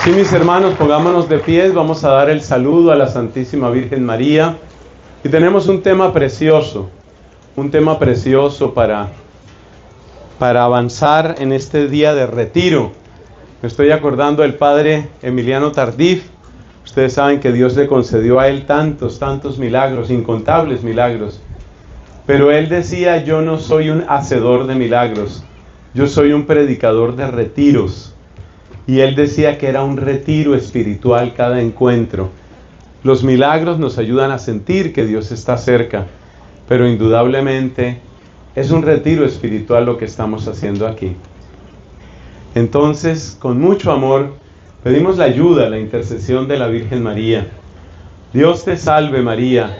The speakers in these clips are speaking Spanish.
Sí, mis hermanos, pongámonos de pies, vamos a dar el saludo a la Santísima Virgen María. Y tenemos un tema precioso para avanzar en este día de retiro. Me estoy acordando del padre Emiliano Tardif. Ustedes saben que Dios le concedió a él tantos milagros, incontables milagros. Pero él decía: yo no soy un hacedor de milagros, yo soy un predicador de retiros. Y él decía que era un retiro espiritual cada encuentro. Los milagros nos ayudan a sentir que Dios está cerca, pero indudablemente es un retiro espiritual lo que estamos haciendo aquí. Entonces, con mucho amor, pedimos la ayuda, la intercesión de la Virgen María. Dios te salve María,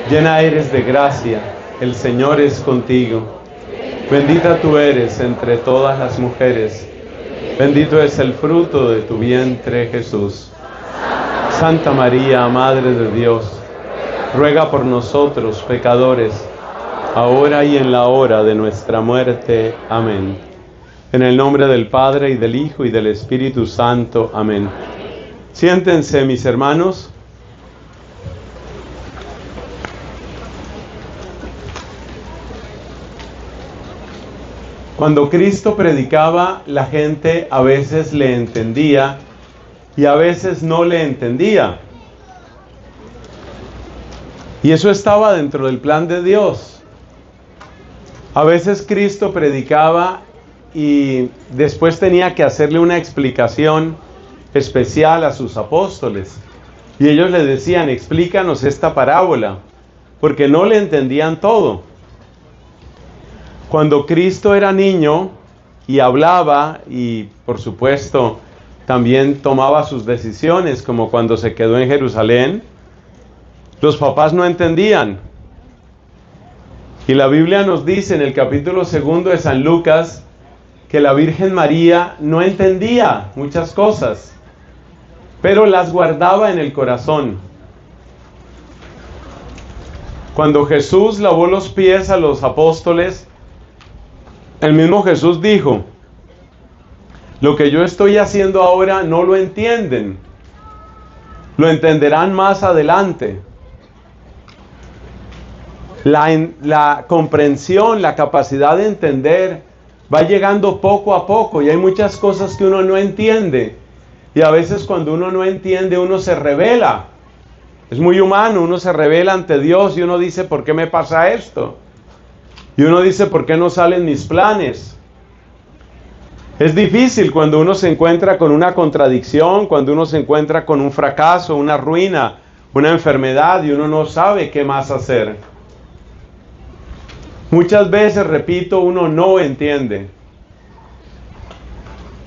llena eres de gracia, el Señor es contigo. Bendita tú eres entre todas las mujeres, bendito es el fruto de tu vientre, Jesús. Santa María, Madre de Dios, ruega por nosotros pecadores, ahora y en la hora de nuestra muerte. Amén. En el nombre del Padre, y del Hijo, y del Espíritu Santo. Amén. Siéntense, mis hermanos. Cuando Cristo predicaba, la gente a veces le entendía y a veces no le entendía. Y eso estaba dentro del plan de Dios. A veces Cristo predicaba y después tenía que hacerle una explicación especial a sus apóstoles. Y ellos le decían: explícanos esta parábola, porque no le entendían todo. Cuando Cristo era niño y hablaba y, por supuesto, también tomaba sus decisiones, como cuando se quedó en Jerusalén, los papás no entendían. Y la Biblia nos dice en el capítulo 2 de San Lucas que la Virgen María no entendía muchas cosas, pero las guardaba en el corazón. Cuando Jesús lavó los pies a los apóstoles, el mismo Jesús dijo: lo que yo estoy haciendo ahora no lo entienden, lo entenderán más adelante. La comprensión, la capacidad de entender va llegando poco a poco, y hay muchas cosas que uno no entiende, y a veces cuando uno no entiende uno se rebela. Es muy humano, uno se rebela ante Dios y uno dice: ¿por qué me pasa esto? Y uno dice: ¿por qué no salen mis planes? Es difícil cuando uno se encuentra con una contradicción, cuando uno se encuentra con un fracaso, una ruina, una enfermedad, y uno no sabe qué más hacer. Muchas veces, repito, uno no entiende.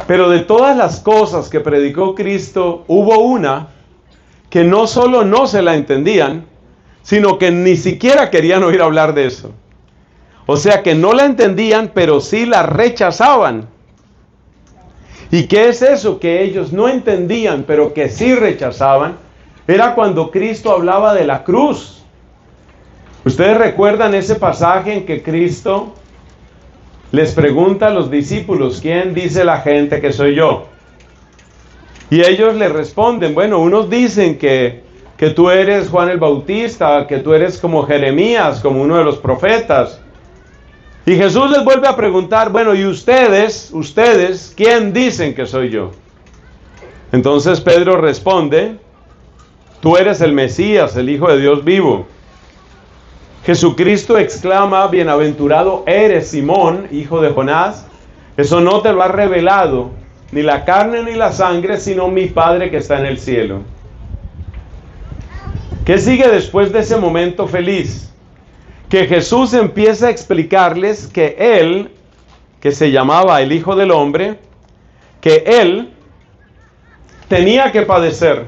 Pero de todas las cosas que predicó Cristo, hubo una que no solo no se la entendían, sino que ni siquiera querían oír hablar de eso. O sea que no la entendían, pero sí la rechazaban. ¿Y qué es eso que ellos no entendían, pero que sí rechazaban? Era cuando Cristo hablaba de la cruz. ¿Ustedes recuerdan ese pasaje en que Cristo les pregunta a los discípulos: ¿quién dice la gente que soy yo? Y ellos le responden: bueno, unos dicen que tú eres Juan el Bautista, que tú eres como Jeremías, como uno de los profetas. Y Jesús les vuelve a preguntar: bueno, ¿y ustedes, quién dicen que soy yo? Entonces Pedro responde: tú eres el Mesías, el Hijo de Dios vivo. Jesucristo exclama: bienaventurado eres, Simón, hijo de Jonás, eso no te lo ha revelado ni la carne ni la sangre, sino mi Padre que está en el cielo. ¿Qué sigue después de ese momento feliz? Que Jesús empieza a explicarles que Él, que se llamaba el Hijo del Hombre, que Él tenía que padecer.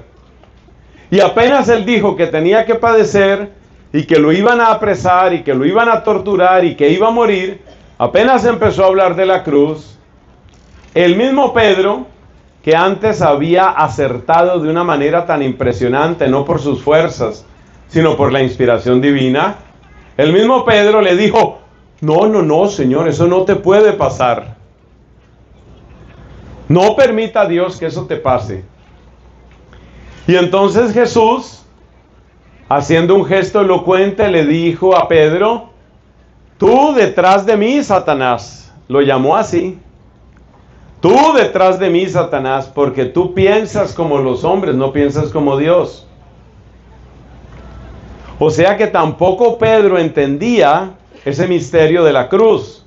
Y apenas Él dijo que tenía que padecer y que lo iban a apresar y que lo iban a torturar y que iba a morir, apenas empezó a hablar de la cruz, el mismo Pedro, que antes había acertado de una manera tan impresionante, no por sus fuerzas, sino por la inspiración divina, el mismo Pedro le dijo: no, Señor, eso no te puede pasar. No permita a Dios que eso te pase. Y entonces Jesús, haciendo un gesto elocuente, le dijo a Pedro: tú detrás de mí, Satanás. Lo llamó así. Tú detrás de mí, Satanás, porque tú piensas como los hombres, no piensas como Dios. O sea que tampoco Pedro entendía ese misterio de la cruz.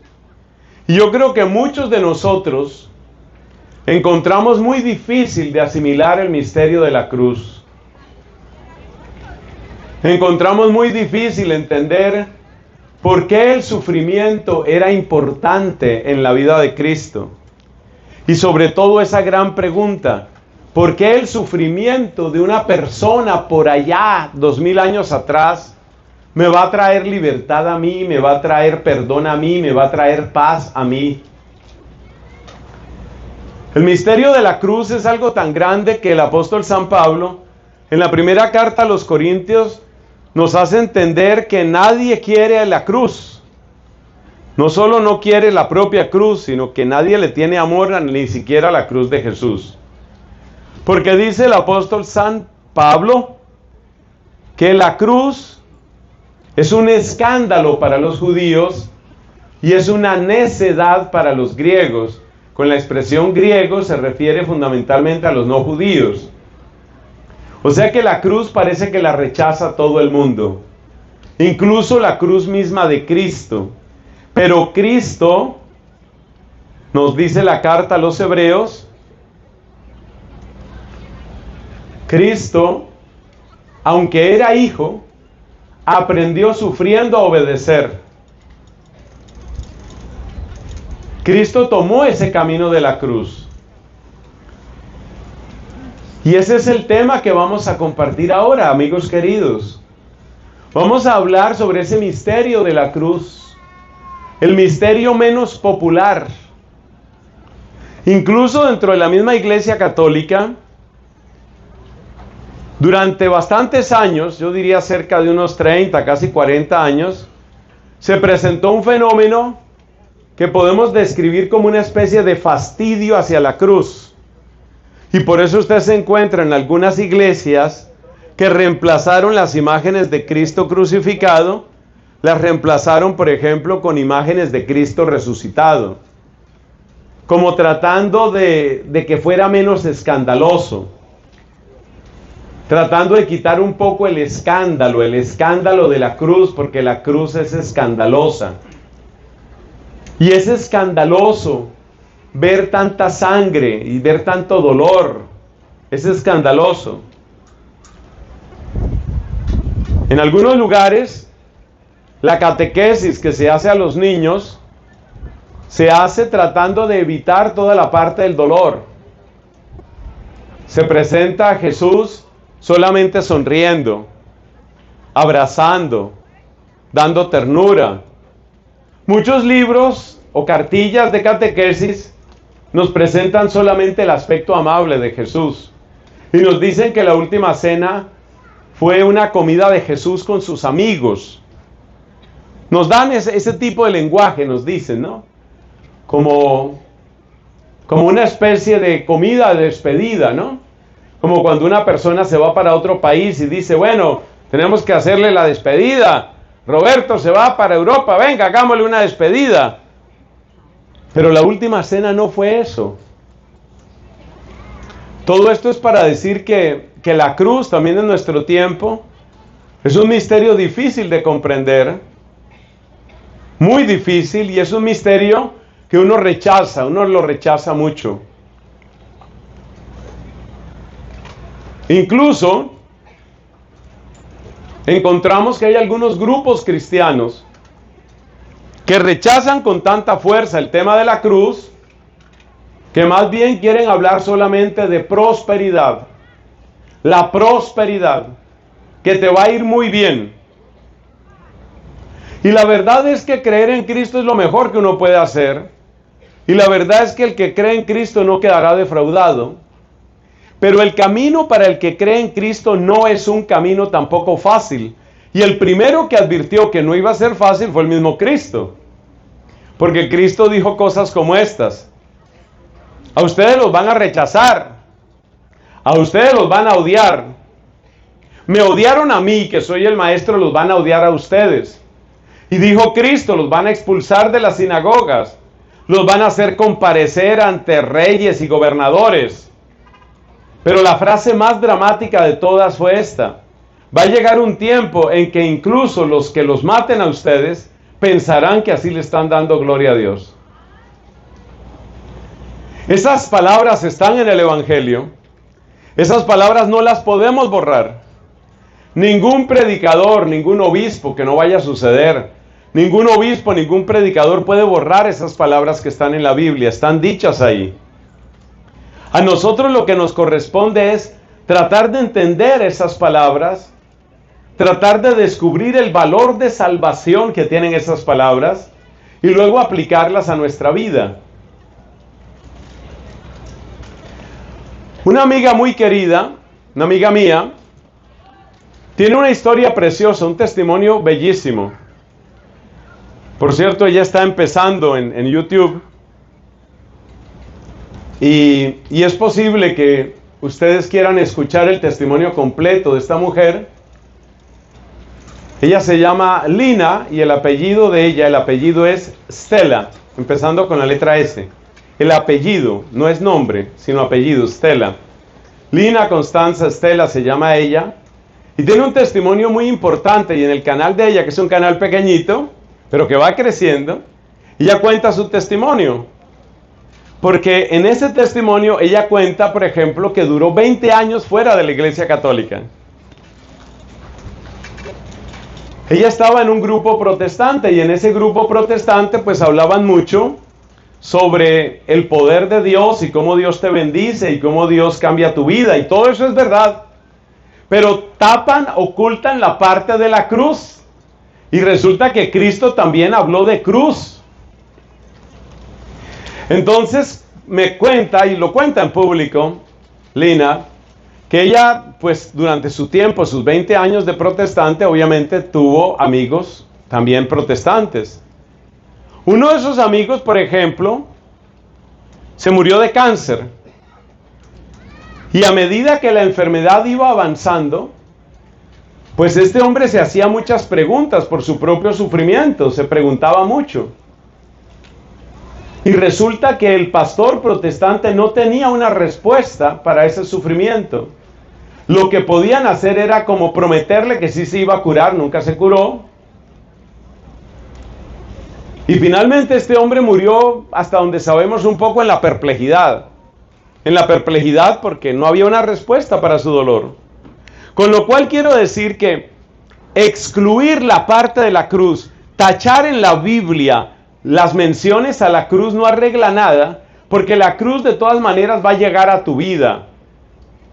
Y yo creo que muchos de nosotros encontramos muy difícil de asimilar el misterio de la cruz. Encontramos muy difícil entender por qué el sufrimiento era importante en la vida de Cristo. Y sobre todo esa gran pregunta: ¿por qué el sufrimiento de una persona por allá, 2000 años atrás, me va a traer libertad a mí, me va a traer perdón a mí, me va a traer paz a mí? El misterio de la cruz es algo tan grande que el apóstol San Pablo, en la primera carta a los Corintios, nos hace entender que nadie quiere la cruz. No solo no quiere la propia cruz, sino que nadie le tiene amor ni siquiera a la cruz de Jesús. Porque dice el apóstol San Pablo que la cruz es un escándalo para los judíos y es una necedad para los griegos. Con la expresión griego se refiere fundamentalmente a los no judíos. O sea que la cruz parece que la rechaza todo el mundo, incluso la cruz misma de Cristo. Pero Cristo, nos dice la carta a los Hebreos, Cristo, aunque era hijo, aprendió sufriendo a obedecer. Cristo tomó ese camino de la cruz. Y ese es el tema que vamos a compartir ahora, amigos queridos. Vamos a hablar sobre ese misterio de la cruz, el misterio menos popular. Incluso dentro de la misma Iglesia Católica, durante bastantes años, yo diría cerca de unos 30, casi 40 años, se presentó un fenómeno que podemos describir como una especie de fastidio hacia la cruz. Y por eso usted se encuentra en algunas iglesias que reemplazaron las imágenes de Cristo crucificado, las reemplazaron, por ejemplo, con imágenes de Cristo resucitado, como tratando de que fuera menos escandaloso, tratando de quitar un poco el escándalo de la cruz, porque la cruz es escandalosa. Y es escandaloso ver tanta sangre y ver tanto dolor. Es escandaloso. En algunos lugares, la catequesis que se hace a los niños se hace tratando de evitar toda la parte del dolor. Se presenta a Jesús solamente sonriendo, abrazando, dando ternura. Muchos libros o cartillas de catequesis nos presentan solamente el aspecto amable de Jesús y nos dicen que la última cena fue una comida de Jesús con sus amigos. Nos dan ese tipo de lenguaje, nos dicen, ¿no? Como una especie de comida de despedida, ¿no? Como cuando una persona se va para otro país y dice: bueno, tenemos que hacerle la despedida. Roberto se va para Europa, venga, hagámosle una despedida. Pero la última cena no fue eso. Todo esto es para decir que la cruz también en nuestro tiempo es un misterio difícil de comprender, muy difícil, y es un misterio que uno lo rechaza mucho. Incluso encontramos que hay algunos grupos cristianos que rechazan con tanta fuerza el tema de la cruz, que más bien quieren hablar solamente de prosperidad. La prosperidad, que te va a ir muy bien. Y la verdad es que creer en Cristo es lo mejor que uno puede hacer. Y la verdad es que el que cree en Cristo no quedará defraudado. Pero el camino para el que cree en Cristo no es un camino tampoco fácil. Y el primero que advirtió que no iba a ser fácil fue el mismo Cristo. Porque Cristo dijo cosas como estas: a ustedes los van a rechazar, a ustedes los van a odiar, me odiaron a mí, que soy el maestro, los van a odiar a ustedes. Y dijo Cristo, los van a expulsar de las sinagogas, los van a hacer comparecer ante reyes y gobernadores. Pero la frase más dramática de todas fue esta: va a llegar un tiempo en que incluso los que los maten a ustedes pensarán que así le están dando gloria a Dios. Esas palabras están en el Evangelio. Esas palabras no las podemos borrar. Ningún predicador, ningún obispo, que no vaya a suceder, ningún obispo, ningún predicador puede borrar esas palabras que están en la Biblia, están dichas ahí. A nosotros lo que nos corresponde es tratar de entender esas palabras, tratar de descubrir el valor de salvación que tienen esas palabras y luego aplicarlas a nuestra vida. Una amiga muy querida, una amiga mía, tiene una historia preciosa, un testimonio bellísimo. Por cierto, ella está empezando en YouTube. Y es posible que ustedes quieran escuchar el testimonio completo de esta mujer. Ella se llama Lina y el apellido de ella, el apellido es Stella, empezando con la letra S. El apellido, no es nombre, sino apellido, Stella. Lina Constanza Stella se llama ella. Y tiene un testimonio muy importante, y en el canal de ella, que es un canal pequeñito, pero que va creciendo, ella cuenta su testimonio. Porque en ese testimonio ella cuenta, por ejemplo, que duró 20 años fuera de la Iglesia Católica. Ella estaba en un grupo protestante, y en ese grupo protestante pues hablaban mucho sobre el poder de Dios y cómo Dios te bendice y cómo Dios cambia tu vida, y todo eso es verdad. Pero tapan, ocultan la parte de la cruz. Y resulta que Cristo también habló de cruz. Entonces me cuenta, y lo cuenta en público, Lina, que ella, pues durante su tiempo, sus 20 años de protestante, obviamente tuvo amigos también protestantes. Uno de esos amigos, por ejemplo, se murió de cáncer. Y a medida que la enfermedad iba avanzando, pues este hombre se hacía muchas preguntas por su propio sufrimiento, se preguntaba mucho. Y resulta que el pastor protestante no tenía una respuesta para ese sufrimiento. Lo que podían hacer era como prometerle que sí se iba a curar, nunca se curó. Y finalmente este hombre murió, hasta donde sabemos, un poco en la perplejidad. En la perplejidad porque no había una respuesta para su dolor. Con lo cual quiero decir que excluir la parte de la cruz, tachar en la Biblia las menciones a la cruz no arregla nada, porque la cruz de todas maneras va a llegar a tu vida.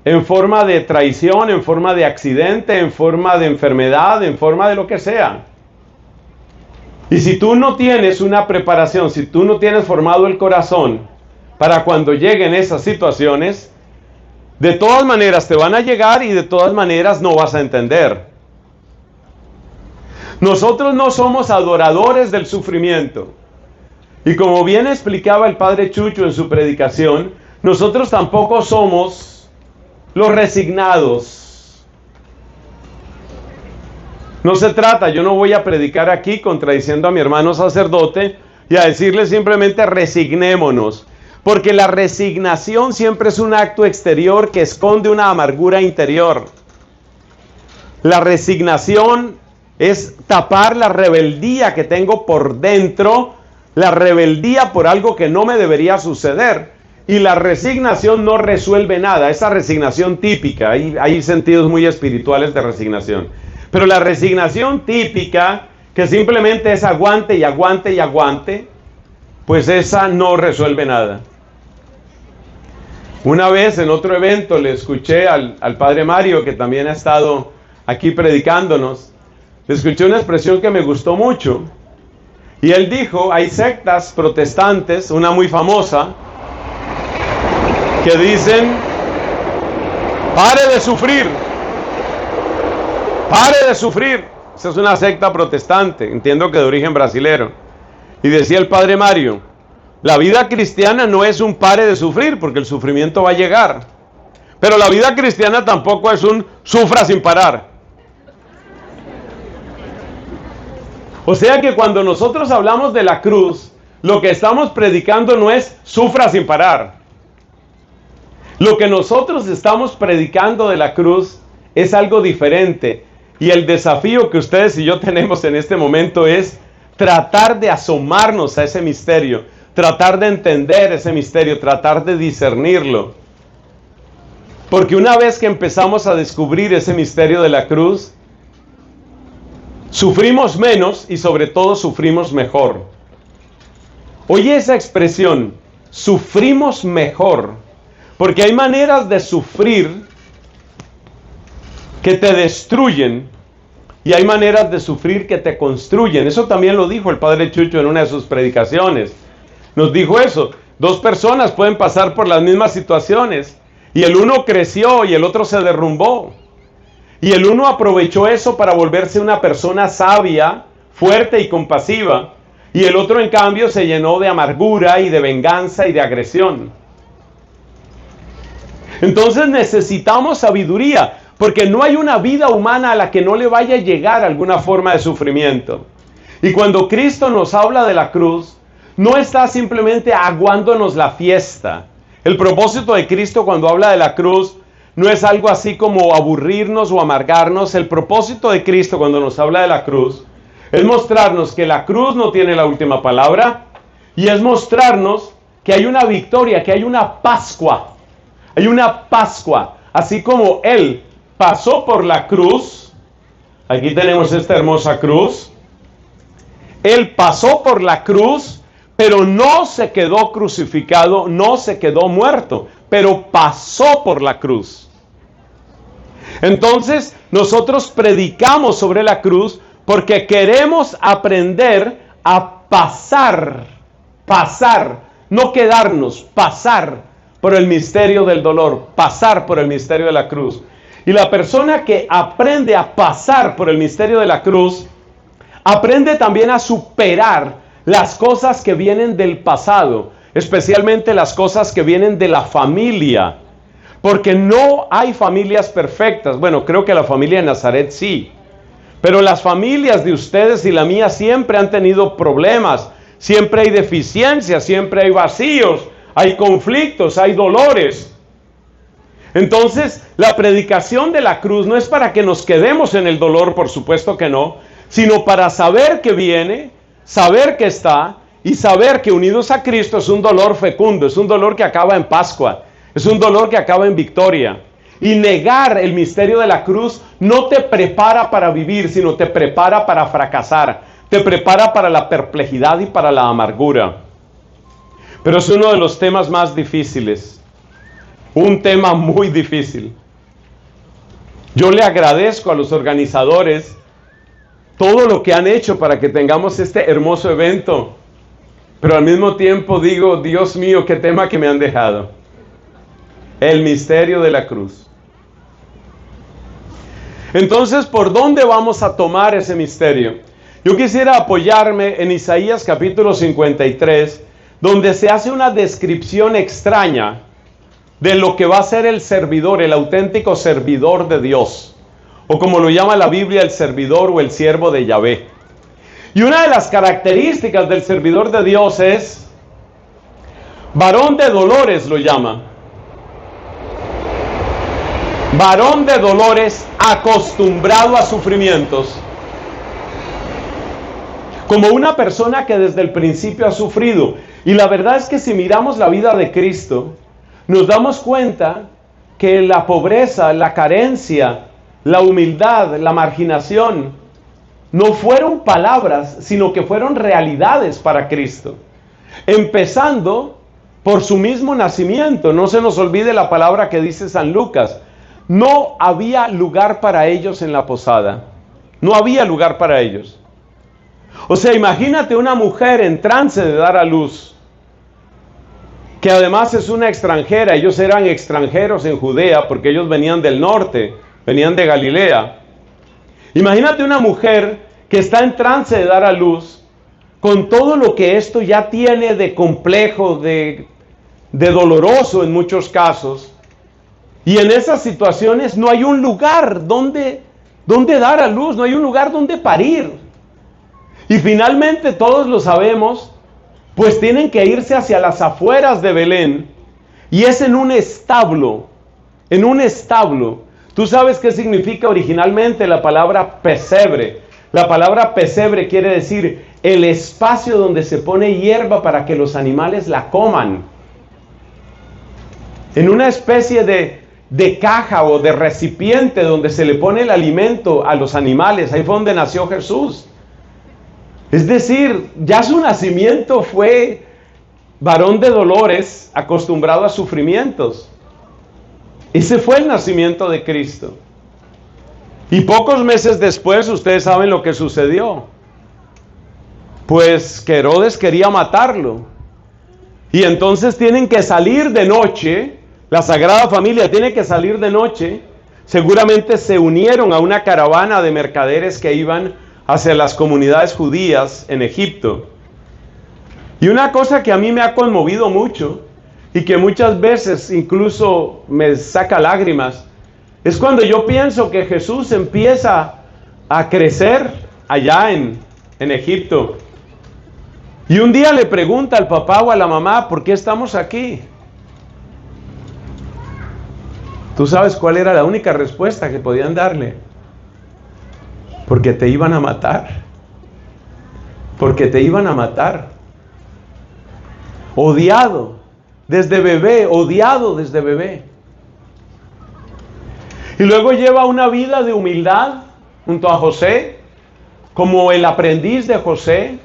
En forma de traición, en forma de accidente, en forma de enfermedad, en forma de lo que sea. Y si tú no tienes una preparación, si tú no tienes formado el corazón para cuando lleguen esas situaciones, de todas maneras te van a llegar y de todas maneras no vas a entender. Nosotros no somos adoradores del sufrimiento. Y como bien explicaba el padre Chucho en su predicación, nosotros tampoco somos los resignados. No se trata, yo no voy a predicar aquí contradiciendo a mi hermano sacerdote y a decirle simplemente resignémonos. Porque la resignación siempre es un acto exterior que esconde una amargura interior. La resignación es tapar la rebeldía que tengo por dentro, la rebeldía por algo que no me debería suceder. Y la resignación no resuelve nada, esa resignación típica, hay sentidos muy espirituales de resignación. Pero la resignación típica, que simplemente es aguante y aguante y aguante, pues esa no resuelve nada. Una vez en otro evento le escuché al padre Mario, que también ha estado aquí predicándonos, le escuché una expresión que me gustó mucho. Y él dijo, hay sectas protestantes, una muy famosa, que dicen, pare de sufrir, pare de sufrir. Esa es una secta protestante, entiendo que de origen brasilero. Y decía el padre Mario, la vida cristiana no es un pare de sufrir, porque el sufrimiento va a llegar. Pero la vida cristiana tampoco es un sufra sin parar. O sea que cuando nosotros hablamos de la cruz, lo que estamos predicando no es sufra sin parar. Lo que nosotros estamos predicando de la cruz es algo diferente. Y el desafío que ustedes y yo tenemos en este momento es tratar de asomarnos a ese misterio, tratar de entender ese misterio, tratar de discernirlo. Porque una vez que empezamos a descubrir ese misterio de la cruz, sufrimos menos y sobre todo sufrimos mejor. Oye esa expresión, sufrimos mejor, porque hay maneras de sufrir que te destruyen y hay maneras de sufrir que te construyen. Eso también lo dijo el Padre Chucho en una de sus predicaciones. Nos dijo eso, 2 personas pueden pasar por las mismas situaciones y el uno creció y el otro se derrumbó. Y el uno aprovechó eso para volverse una persona sabia, fuerte y compasiva. Y el otro, en cambio, se llenó de amargura y de venganza y de agresión. Entonces necesitamos sabiduría, porque no hay una vida humana a la que no le vaya a llegar alguna forma de sufrimiento. Y cuando Cristo nos habla de la cruz, no está simplemente aguándonos la fiesta. El propósito de Cristo cuando habla de la cruz no es algo así como aburrirnos o amargarnos. El propósito de Cristo cuando nos habla de la cruz es mostrarnos que la cruz no tiene la última palabra y es mostrarnos que hay una victoria, que hay una Pascua. Hay una Pascua. Así como Él pasó por la cruz, aquí tenemos esta hermosa cruz. Él pasó por la cruz, pero no se quedó crucificado, no se quedó muerto, pero pasó por la cruz. Entonces, nosotros predicamos sobre la cruz porque queremos aprender a pasar, no quedarnos, pasar por el misterio del dolor, pasar por el misterio de la cruz. Y la persona que aprende a pasar por el misterio de la cruz, aprende también a superar las cosas que vienen del pasado, especialmente las cosas que vienen de la familia. Porque no hay familias perfectas. Bueno, creo que la familia de Nazaret sí. Pero las familias de ustedes y la mía siempre han tenido problemas. Siempre hay deficiencias, siempre hay vacíos, hay conflictos, hay dolores. Entonces, la predicación de la cruz no es para que nos quedemos en el dolor, por supuesto que no, sino para saber que viene, saber que está y saber que unidos a Cristo es un dolor fecundo, es un dolor que acaba en Pascua, es un dolor que acaba en victoria. Y negar el misterio de la cruz no te prepara para vivir, sino te prepara para fracasar, te prepara para la perplejidad y para la amargura. Pero es uno de los temas más difíciles, un tema muy difícil. Yo le agradezco a los organizadores todo lo que han hecho para que tengamos este hermoso evento, pero al mismo tiempo digo, Dios mío, qué tema que me han dejado. El misterio de la cruz. Entonces, ¿por dónde vamos a tomar ese misterio? Yo quisiera apoyarme en Isaías capítulo 53, donde se hace una descripción extraña de lo que va a ser el servidor, el auténtico servidor de Dios, o como lo llama la Biblia, el servidor o el siervo de Yahvé. Y una de las características del servidor de Dios es varón de dolores, lo llama. Varón de dolores, acostumbrado a sufrimientos. Como una persona que desde el principio ha sufrido. Y la verdad es que si miramos la vida de Cristo, nos damos cuenta que la pobreza, la carencia, la humildad, la marginación, no fueron palabras, sino que fueron realidades para Cristo. Empezando por su mismo nacimiento. No se nos olvide la palabra que dice San Lucas. No había lugar para ellos en la posada. No había lugar para ellos. O sea, imagínate una mujer en trance de dar a luz, que además es una extranjera. Ellos eran extranjeros en Judea porque ellos venían del norte, venían de Galilea. Imagínate una mujer que está en trance de dar a luz, con todo lo que esto ya tiene de complejo, de doloroso en muchos casos. Y en esas situaciones no hay un lugar donde dar a luz, no hay un lugar donde parir. Y finalmente todos lo sabemos, pues tienen que irse hacia las afueras de Belén, y es en un establo, en un establo. ¿Tú sabes qué significa originalmente la palabra pesebre? La palabra pesebre quiere decir el espacio donde se pone hierba para que los animales la coman. En una especie de caja o de recipiente donde se le pone el alimento a los animales. Ahí fue donde nació Jesús. Es decir, ya su nacimiento fue varón de dolores, acostumbrado a sufrimientos. Ese fue el nacimiento de Cristo. Y pocos meses después, ustedes saben lo que sucedió. Pues que Herodes quería matarlo. Y entonces tienen que salir de noche, la Sagrada Familia tiene que salir de noche. Seguramente se unieron a una caravana de mercaderes que iban hacia las comunidades judías en Egipto. Y una cosa que a mí me ha conmovido mucho y que muchas veces incluso me saca lágrimas, es cuando yo pienso que Jesús empieza a crecer allá en Egipto. Y un día le pregunta al papá o a la mamá, ¿por qué estamos aquí? ¿Tú sabes cuál era la única respuesta que podían darle? Porque te iban a matar. Porque te iban a matar. Odiado desde bebé, odiado desde bebé. Y luego lleva una vida de humildad junto a José, como el aprendiz de José.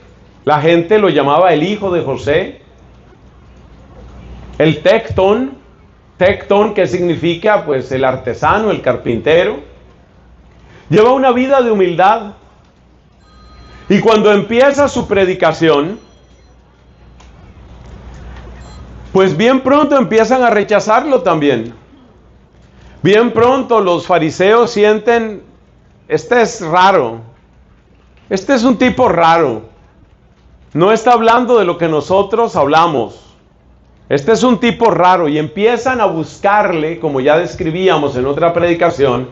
La gente lo llamaba el hijo de José. El tectón, que significa pues el artesano, el carpintero. Lleva una vida de humildad. Y cuando empieza su predicación, pues bien pronto empiezan a rechazarlo también. Bien pronto los fariseos sienten, este es raro, este es un tipo raro, no está hablando de lo que nosotros hablamos, este es un tipo raro, y empiezan a buscarle, como ya describíamos en otra predicación,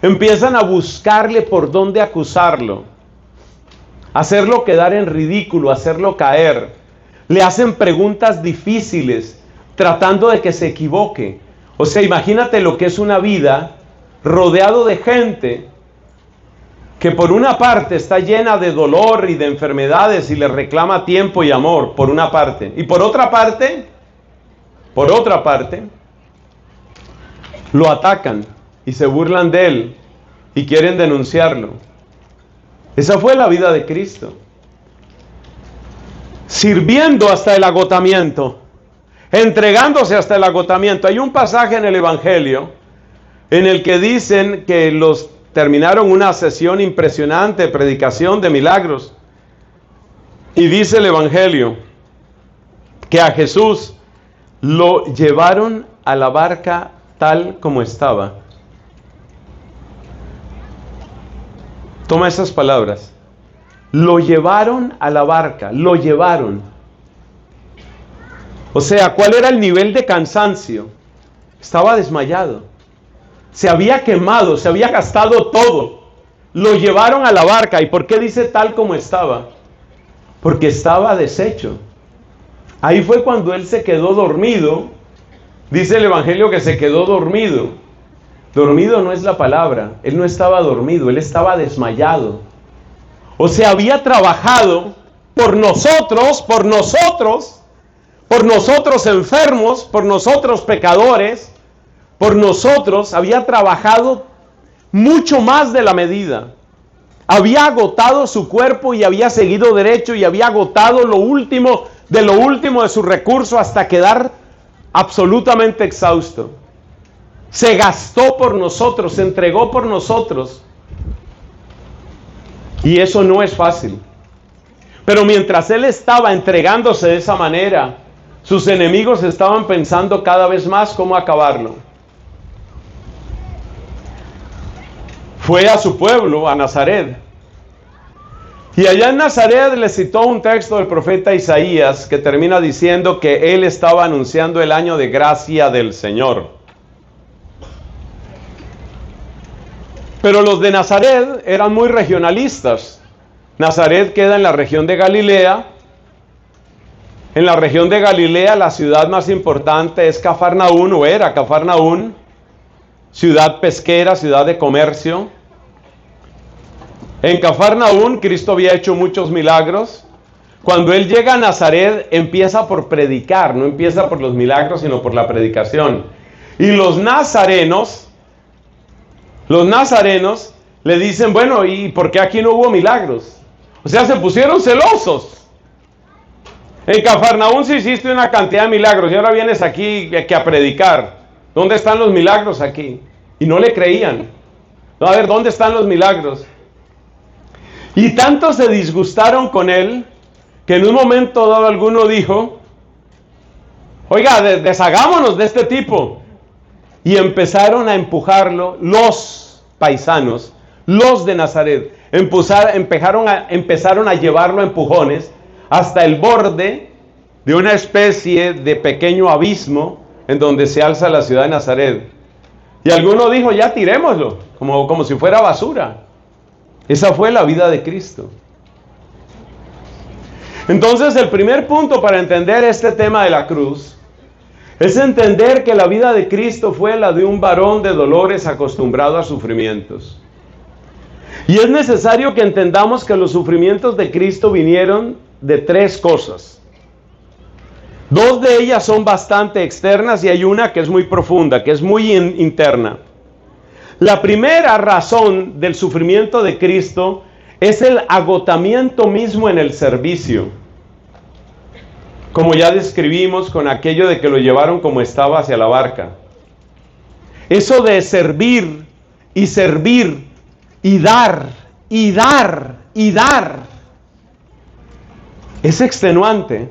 empiezan a buscarle por dónde acusarlo, hacerlo quedar en ridículo, hacerlo caer. Le hacen preguntas difíciles, tratando de que se equivoque. O sea, imagínate lo que es una vida rodeado de gente que por una parte está llena de dolor y de enfermedades y le reclama tiempo y amor, por una parte. Y por otra parte, lo atacan y se burlan de él y quieren denunciarlo. Esa fue la vida de Cristo. Sirviendo hasta el agotamiento, entregándose hasta el agotamiento. Hay un pasaje en el Evangelio en el que dicen que los terminaron una sesión impresionante, predicación de milagros. Y dice el Evangelio que a Jesús lo llevaron a la barca tal como estaba. Toma esas palabras. Lo llevaron a la barca, lo llevaron. O sea, ¿cuál era el nivel de cansancio? Estaba desmayado. Se había quemado, se había gastado todo. Lo llevaron a la barca. ¿Y por qué dice tal como estaba? Porque estaba deshecho. Ahí fue cuando él se quedó dormido. Dice el Evangelio que se quedó dormido. Dormido no es la palabra. Él no estaba dormido, él estaba desmayado. O sea, había trabajado por nosotros enfermos, por nosotros pecadores, por nosotros, había trabajado mucho más de la medida. Había agotado su cuerpo y había seguido derecho y había agotado lo último de su recurso hasta quedar absolutamente exhausto. Se gastó por nosotros, se entregó por nosotros. Y eso no es fácil. Pero mientras él estaba entregándose de esa manera, sus enemigos estaban pensando cada vez más cómo acabarlo. Fue a su pueblo, a Nazaret. Y allá en Nazaret le citó un texto del profeta Isaías que termina diciendo que él estaba anunciando el año de gracia del Señor. Pero los de Nazaret eran muy regionalistas. Nazaret queda en la región de Galilea. En la región de Galilea la ciudad más importante es Cafarnaún, o era Cafarnaún, ciudad pesquera, ciudad de comercio. En Cafarnaún Cristo había hecho muchos milagros. Cuando Él llega a Nazaret empieza por predicar, no empieza por los milagros sino por la predicación. Y los nazarenos le dicen, bueno, ¿y por qué aquí no hubo milagros? O sea, se pusieron celosos. En Cafarnaún sí hiciste una cantidad de milagros y ahora vienes aquí que a predicar. ¿Dónde están los milagros aquí? Y no le creían. No, a ver, ¿dónde están los milagros? Y tanto se disgustaron con él que en un momento dado alguno dijo, oiga, deshagámonos de este tipo. Y empezaron a empujarlo los paisanos, los de Nazaret. Empezaron a llevarlo a empujones hasta el borde de una especie de pequeño abismo en donde se alza la ciudad de Nazaret. Y alguno dijo, ya tirémoslo, como si fuera basura. Esa fue la vida de Cristo. Entonces, el primer punto para entender este tema de la cruz es entender que la vida de Cristo fue la de un varón de dolores acostumbrado a sufrimientos. Y es necesario que entendamos que los sufrimientos de Cristo vinieron de tres cosas. Dos de ellas son bastante externas y hay una que es muy profunda, que es muy interna. La primera razón del sufrimiento de Cristo es el agotamiento mismo en el servicio. Como ya describimos con aquello de que lo llevaron como estaba hacia la barca. Eso de servir y servir y dar y dar y dar es extenuante.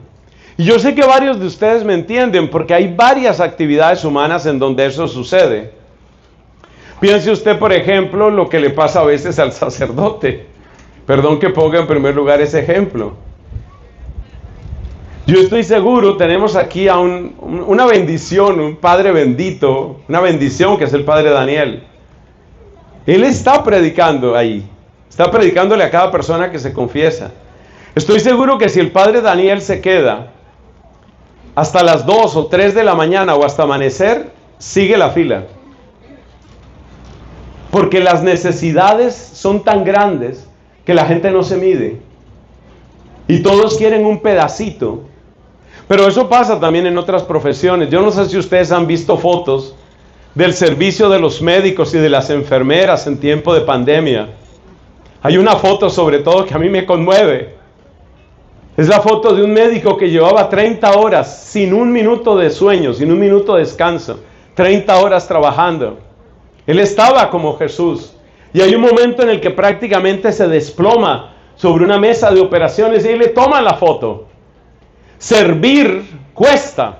Y yo sé que varios de ustedes me entienden porque hay varias actividades humanas en donde eso sucede. Piense usted, por ejemplo, lo que le pasa a veces al sacerdote. Perdón que ponga en primer lugar ese ejemplo. Yo estoy seguro, tenemos aquí a una bendición, un padre bendito, una bendición que es el padre Daniel. Él está predicando ahí, está predicándole a cada persona que se confiesa. Estoy seguro que si el padre Daniel se queda hasta las 2 o 3 de la mañana o hasta amanecer, sigue la fila. Porque las necesidades son tan grandes que la gente no se mide. Y todos quieren un pedacito. Pero eso pasa también en otras profesiones. Yo no sé si ustedes han visto fotos del servicio de los médicos y de las enfermeras en tiempo de pandemia. Hay una foto sobre todo que a mí me conmueve. Es la foto de un médico que llevaba 30 horas sin un minuto de sueño, sin un minuto de descanso. 30 horas trabajando. Él estaba como Jesús. Y hay un momento en el que prácticamente se desploma sobre una mesa de operaciones y le toman la foto. Servir cuesta.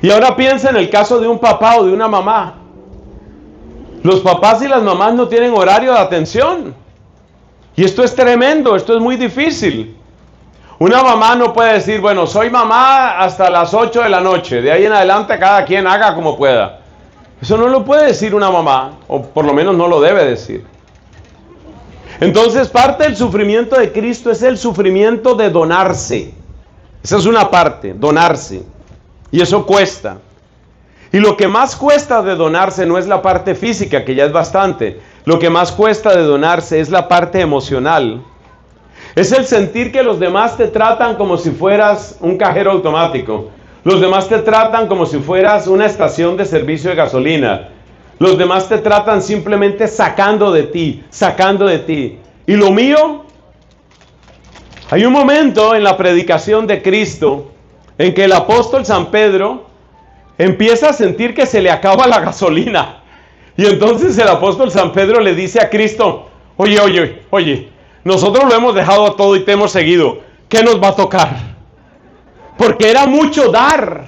Y ahora piensa en el caso de un papá o de una mamá. Los papás y las mamás no tienen horario de atención. Y esto es tremendo, esto es muy difícil. Una mamá no puede decir, bueno, soy mamá hasta las 8 de la noche. De ahí en adelante cada quien haga como pueda. Eso no lo puede decir una mamá, o por lo menos no lo debe decir. Entonces, parte del sufrimiento de Cristo es el sufrimiento de donarse. Esa es una parte, donarse. Y eso cuesta. Y lo que más cuesta de donarse no es la parte física, que ya es bastante. Lo que más cuesta de donarse es la parte emocional. Es el sentir que los demás te tratan como si fueras un cajero automático. Los demás te tratan como si fueras una estación de servicio de gasolina. Los demás te tratan simplemente sacando de ti, sacando de ti. ¿Y lo mío? Hay un momento en la predicación de Cristo en que el apóstol San Pedro empieza a sentir que se le acaba la gasolina. Y entonces el apóstol San Pedro le dice a Cristo, oye, nosotros lo hemos dejado todo y te hemos seguido. ¿Qué nos va a tocar? Porque era mucho dar.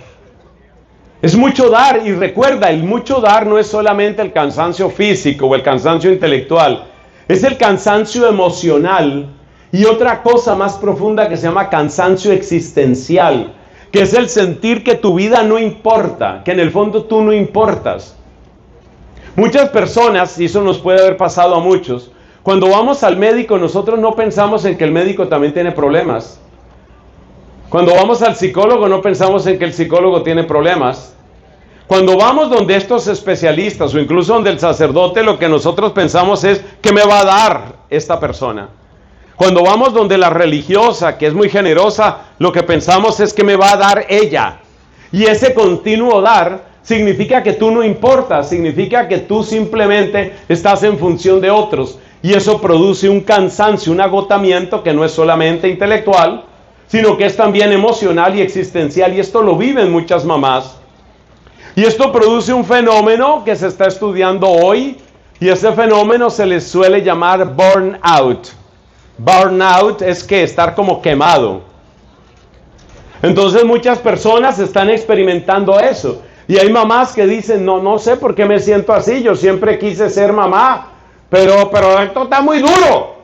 Es mucho dar. Y recuerda, el mucho dar no es solamente el cansancio físico o el cansancio intelectual. Es el cansancio emocional. Y otra cosa más profunda que se llama cansancio existencial. Que es el sentir que tu vida no importa. Que en el fondo tú no importas. Muchas personas, y eso nos puede haber pasado a muchos, Cuando vamos al médico, nosotros no pensamos en que el médico también tiene problemas. Cuando vamos al psicólogo, no pensamos en que el psicólogo tiene problemas. Cuando vamos donde estos especialistas o incluso donde el sacerdote, lo que nosotros pensamos es, ¿qué me va a dar esta persona? Cuando vamos donde la religiosa, que es muy generosa, lo que pensamos es, ¿qué me va a dar ella? Y ese continuo dar significa que tú no importas, significa que tú simplemente estás en función de otros. Y eso produce un cansancio, un agotamiento que no es solamente intelectual, sino que es también emocional y existencial. Y esto lo viven muchas mamás. Y esto produce un fenómeno que se está estudiando hoy. Y ese fenómeno se le suele llamar burnout. Burnout es que estar como quemado. Entonces muchas personas están experimentando eso. Y hay mamás que dicen, no sé por qué me siento así, yo siempre quise ser mamá, pero esto está muy duro.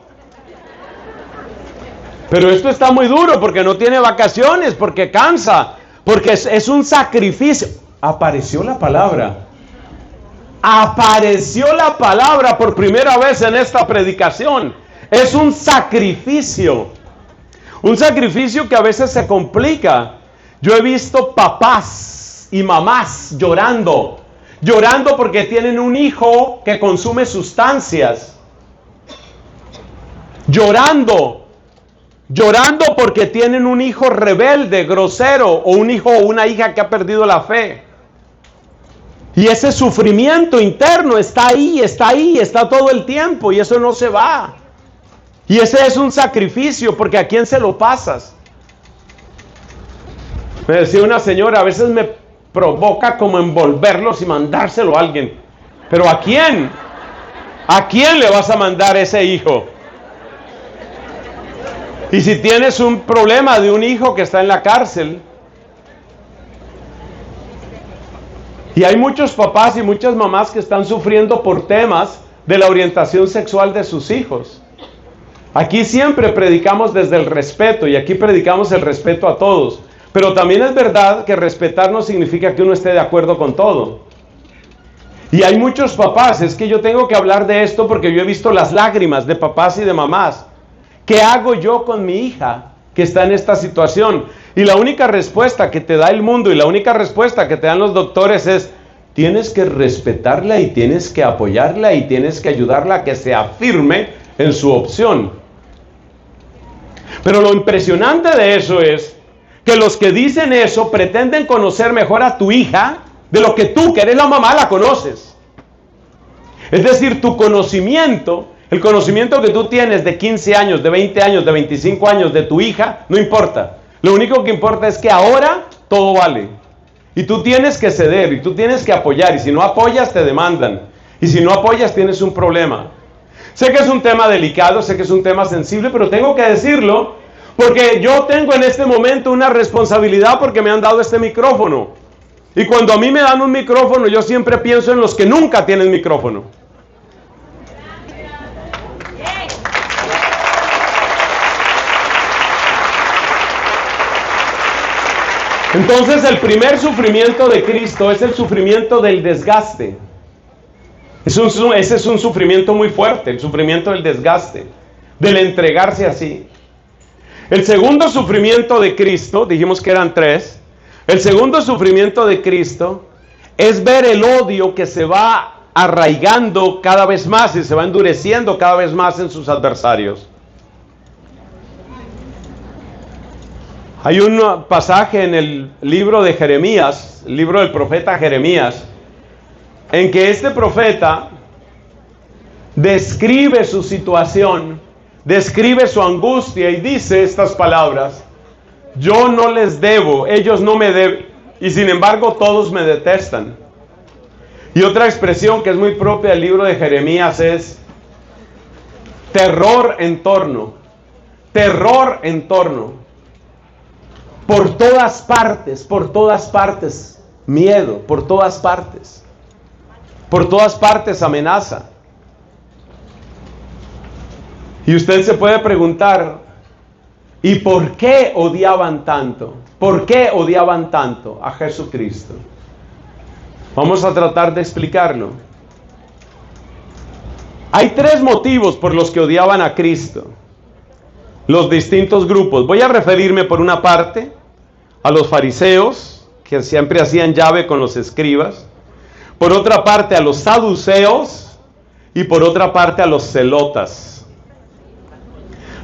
Pero esto está muy duro porque no tiene vacaciones, porque cansa, porque es un sacrificio. Apareció la palabra. Apareció la palabra por primera vez en esta predicación. Es un sacrificio. Un sacrificio que a veces se complica. Yo he visto papás y mamás llorando porque tienen un hijo que consume sustancias. Llorando porque tienen un hijo rebelde, grosero, o un hijo o una hija que ha perdido la fe. Y ese sufrimiento interno está ahí, está todo el tiempo, y eso no se va. Y ese es un sacrificio, porque ¿a quién se lo pasas? Me decía una señora, a veces me provoca como envolverlos y mandárselo a alguien. ¿Pero a quién? ¿A quién le vas a mandar ese hijo? Y si tienes un problema de un hijo que está en la cárcel, y hay muchos papás y muchas mamás que están sufriendo por temas de la orientación sexual de sus hijos. Aquí siempre predicamos desde el respeto, y aquí predicamos el respeto a todos. Pero también es verdad que respetar no significa que uno esté de acuerdo con todo. Y hay muchos papás, es que yo tengo que hablar de esto porque yo he visto las lágrimas de papás y de mamás. ¿Qué hago yo con mi hija que está en esta situación? Y la única respuesta que te da el mundo y la única respuesta que te dan los doctores es: tienes que respetarla y tienes que apoyarla y tienes que ayudarla a que se afirme en su opción. Pero lo impresionante de eso es que los que dicen eso pretenden conocer mejor a tu hija de lo que tú, que eres la mamá, la conoces. Es decir, tu conocimiento, el conocimiento que tú tienes de 15 años, de 20 años, de 25 años de tu hija, no importa. Lo único que importa es que ahora todo vale. Y tú tienes que ceder, y tú tienes que apoyar, y si no apoyas te demandan. Y si no apoyas tienes un problema. Sé que es un tema delicado, sé que es un tema sensible, pero tengo que decirlo porque yo tengo en este momento una responsabilidad porque me han dado este micrófono. Y cuando a mí me dan un micrófono, yo siempre pienso en los que nunca tienen micrófono. Entonces el primer sufrimiento de Cristo es el sufrimiento del desgaste. Ese es un sufrimiento muy fuerte, el sufrimiento del desgaste, del entregarse así. El segundo sufrimiento de Cristo, dijimos que eran 3, el segundo sufrimiento de Cristo es ver el odio que se va arraigando cada vez más y se va endureciendo cada vez más en sus adversarios. Hay un pasaje en el libro de Jeremías, el libro del profeta Jeremías, en que este profeta describe su situación, describe su angustia y dice estas palabras: yo no les debo, ellos no me deben, y sin embargo todos me detestan. Y otra expresión que es muy propia del libro de Jeremías es terror en torno, por todas partes, miedo, por todas partes amenaza. Y usted se puede preguntar, ¿y por qué odiaban tanto? ¿Por qué odiaban tanto a Jesucristo? Vamos a tratar de explicarlo. Hay tres motivos por los que odiaban a Cristo, los distintos grupos. Voy a referirme por una parte a los fariseos, que siempre hacían llave con los escribas, por otra parte a los saduceos y por otra parte a los celotas.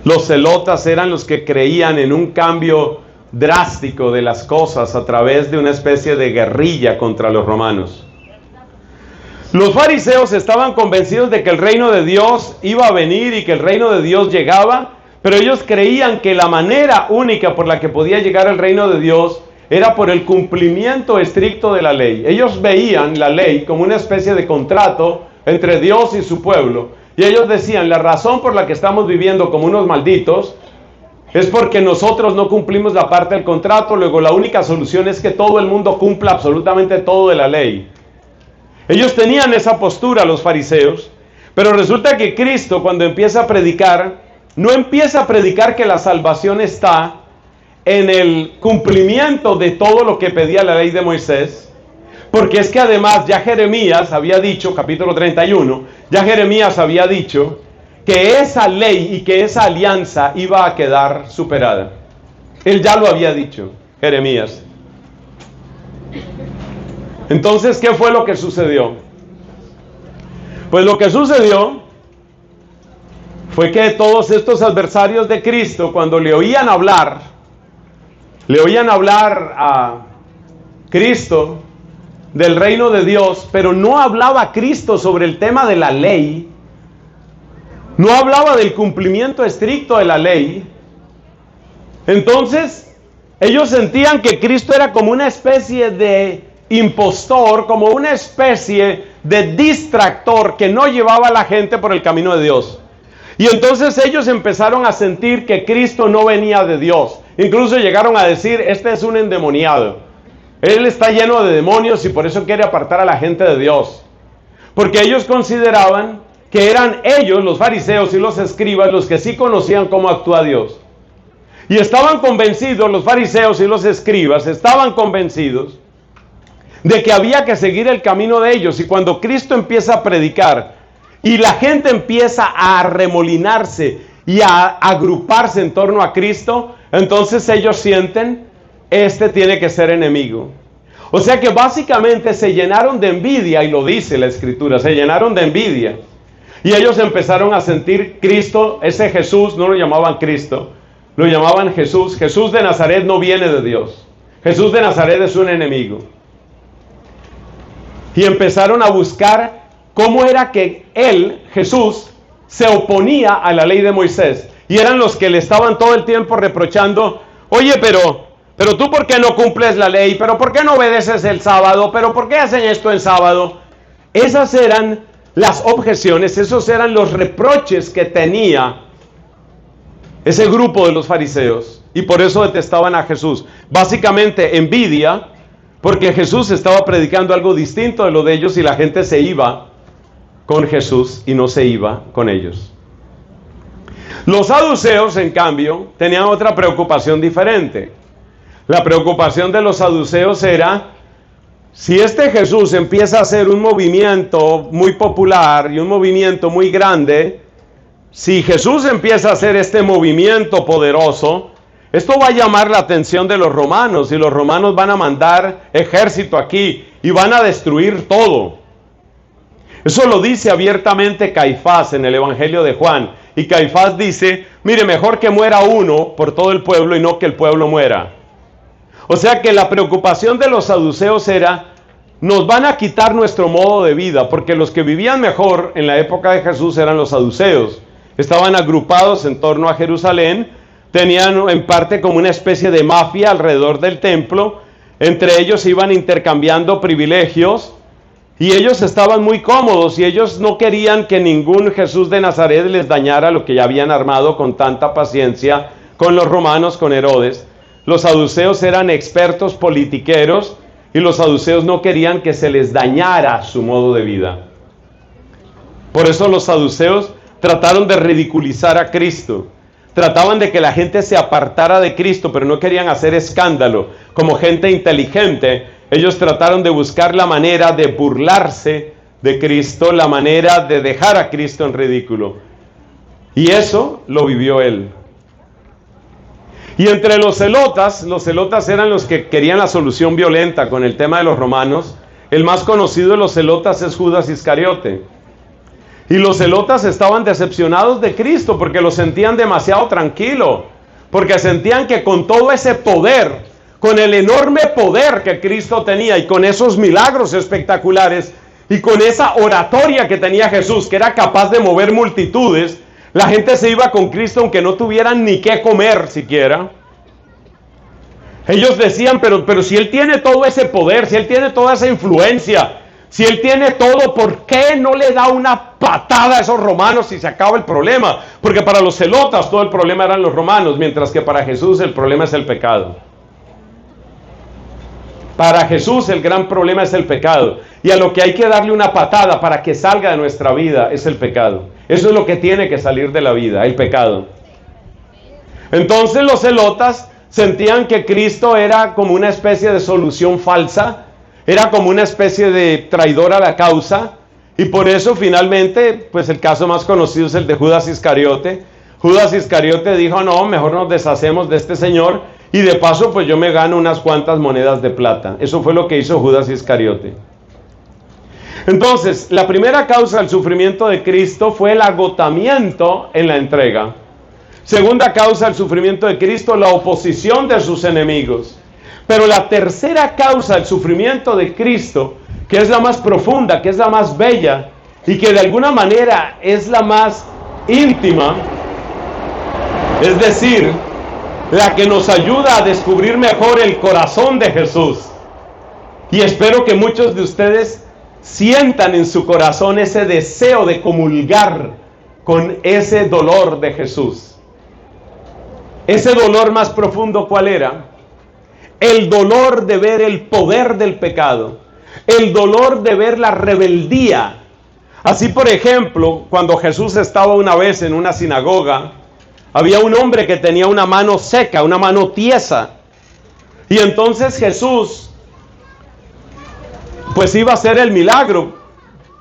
Los celotas eran los que creían en un cambio drástico de las cosas a través de una especie de guerrilla contra los romanos. Los fariseos estaban convencidos de que el reino de Dios iba a venir y que el reino de Dios llegaba, pero ellos creían que la manera única por la que podía llegar el reino de Dios era por el cumplimiento estricto de la ley. Ellos veían la ley como una especie de contrato entre Dios y su pueblo. Y ellos decían, la razón por la que estamos viviendo como unos malditos es porque nosotros no cumplimos la parte del contrato, luego la única solución es que todo el mundo cumpla absolutamente todo de la ley. Ellos tenían esa postura, los fariseos, pero resulta que Cristo, cuando empieza a predicar, no empieza a predicar que la salvación está en el cumplimiento de todo lo que pedía la ley de Moisés, porque es que además ya Jeremías había dicho, capítulo 31, ya Jeremías había dicho que esa ley y que esa alianza iba a quedar superada. Él ya lo había dicho, Jeremías. Entonces, ¿qué fue lo que sucedió? Pues lo que sucedió fue que todos estos adversarios de Cristo, cuando le oían hablar a Cristo del reino de Dios, pero no hablaba Cristo sobre el tema de la ley, no hablaba del cumplimiento estricto de la ley, entonces ellos sentían que Cristo era como una especie de impostor, como una especie de distractor que no llevaba a la gente por el camino de Dios. Y entonces ellos empezaron a sentir que Cristo no venía de Dios. Incluso llegaron a decir, este es un endemoniado. Él está lleno de demonios y por eso quiere apartar a la gente de Dios. Porque ellos consideraban que eran ellos, los fariseos y los escribas, los que sí conocían cómo actúa Dios. Y estaban convencidos, los fariseos y los escribas, estaban convencidos de que había que seguir el camino de ellos. Y cuando Cristo empieza a predicar y la gente empieza a arremolinarse y a agruparse en torno a Cristo, entonces ellos sienten, este tiene que ser enemigo. O sea que básicamente se llenaron de envidia, y lo dice la Escritura, se llenaron de envidia. Y ellos empezaron a sentir Cristo, ese Jesús, no lo llamaban Cristo, lo llamaban Jesús. Jesús de Nazaret no viene de Dios. Jesús de Nazaret es un enemigo. Y empezaron a buscar cómo era que él, Jesús, se oponía a la ley de Moisés. Y eran los que le estaban todo el tiempo reprochando, oye, pero tú ¿por qué no cumples la ley? ¿Pero por qué no obedeces el sábado? ¿Pero por qué hacen esto el sábado? Esas eran las objeciones, esos eran los reproches que tenía ese grupo de los fariseos. Y por eso detestaban a Jesús. Básicamente envidia, porque Jesús estaba predicando algo distinto de lo de ellos y la gente se iba con Jesús y no se iba con ellos. Los saduceos, en cambio, tenían otra preocupación diferente. La preocupación de los saduceos era, si este Jesús empieza a hacer un movimiento muy popular y un movimiento muy grande, si Jesús empieza a hacer este movimiento poderoso, esto va a llamar la atención de los romanos y los romanos van a mandar ejército aquí y van a destruir todo. Eso lo dice abiertamente Caifás en el Evangelio de Juan. Y Caifás dice, mire, mejor que muera uno por todo el pueblo y no que el pueblo muera. O sea que la preocupación de los saduceos era, nos van a quitar nuestro modo de vida, porque los que vivían mejor en la época de Jesús eran los saduceos. Estaban agrupados en torno a Jerusalén, tenían en parte como una especie de mafia alrededor del templo, entre ellos iban intercambiando privilegios, y ellos estaban muy cómodos, y ellos no querían que ningún Jesús de Nazaret les dañara lo que ya habían armado con tanta paciencia con los romanos, con Herodes. Los saduceos eran expertos politiqueros, y los saduceos no querían que se les dañara su modo de vida. Por eso los saduceos trataron de ridiculizar a Cristo. Trataban de que la gente se apartara de Cristo, pero no querían hacer escándalo. Como gente inteligente, ellos trataron de buscar la manera de burlarse de Cristo, la manera de dejar a Cristo en ridículo. Y eso lo vivió él. Y entre los celotas eran los que querían la solución violenta con el tema de los romanos. El más conocido de los celotas es Judas Iscariote. Y los celotas estaban decepcionados de Cristo porque lo sentían demasiado tranquilo, porque sentían que con todo ese poder, con el enorme poder que Cristo tenía y con esos milagros espectaculares y con esa oratoria que tenía Jesús, que era capaz de mover multitudes, la gente se iba con Cristo aunque no tuvieran ni qué comer siquiera. Ellos decían, pero si Él tiene todo ese poder, si Él tiene toda esa influencia, si Él tiene todo, ¿por qué no le da una patada a esos romanos y se acaba el problema? Porque para los celotas todo el problema eran los romanos, mientras que para Jesús el problema es el pecado. Para Jesús el gran problema es el pecado. Y a lo que hay que darle una patada para que salga de nuestra vida es el pecado. Eso es lo que tiene que salir de la vida, el pecado. Entonces los celotas sentían que Cristo era como una especie de solución falsa, era como una especie de traidor a la causa, y por eso finalmente, pues el caso más conocido es el de Judas Iscariote. Judas Iscariote dijo, no, mejor nos deshacemos de este señor, y de paso pues yo me gano unas cuantas monedas de plata. Eso fue lo que hizo Judas Iscariote. Entonces, la primera causa del sufrimiento de Cristo fue el agotamiento en la entrega. Segunda causa del sufrimiento de Cristo, la oposición de sus enemigos. Pero la tercera causa del sufrimiento de Cristo, que es la más profunda, que es la más bella, y que de alguna manera es la más íntima, es decir, la que nos ayuda a descubrir mejor el corazón de Jesús. Y espero que muchos de ustedes sientan en su corazón ese deseo de comulgar con ese dolor de Jesús. Ese dolor más profundo, ¿cuál era? El dolor de ver el poder del pecado, el dolor de ver la rebeldía. Así, por ejemplo, cuando Jesús estaba una vez en una sinagoga, había un hombre que tenía una mano seca, una mano tiesa. Y entonces Jesús, pues iba a hacer el milagro,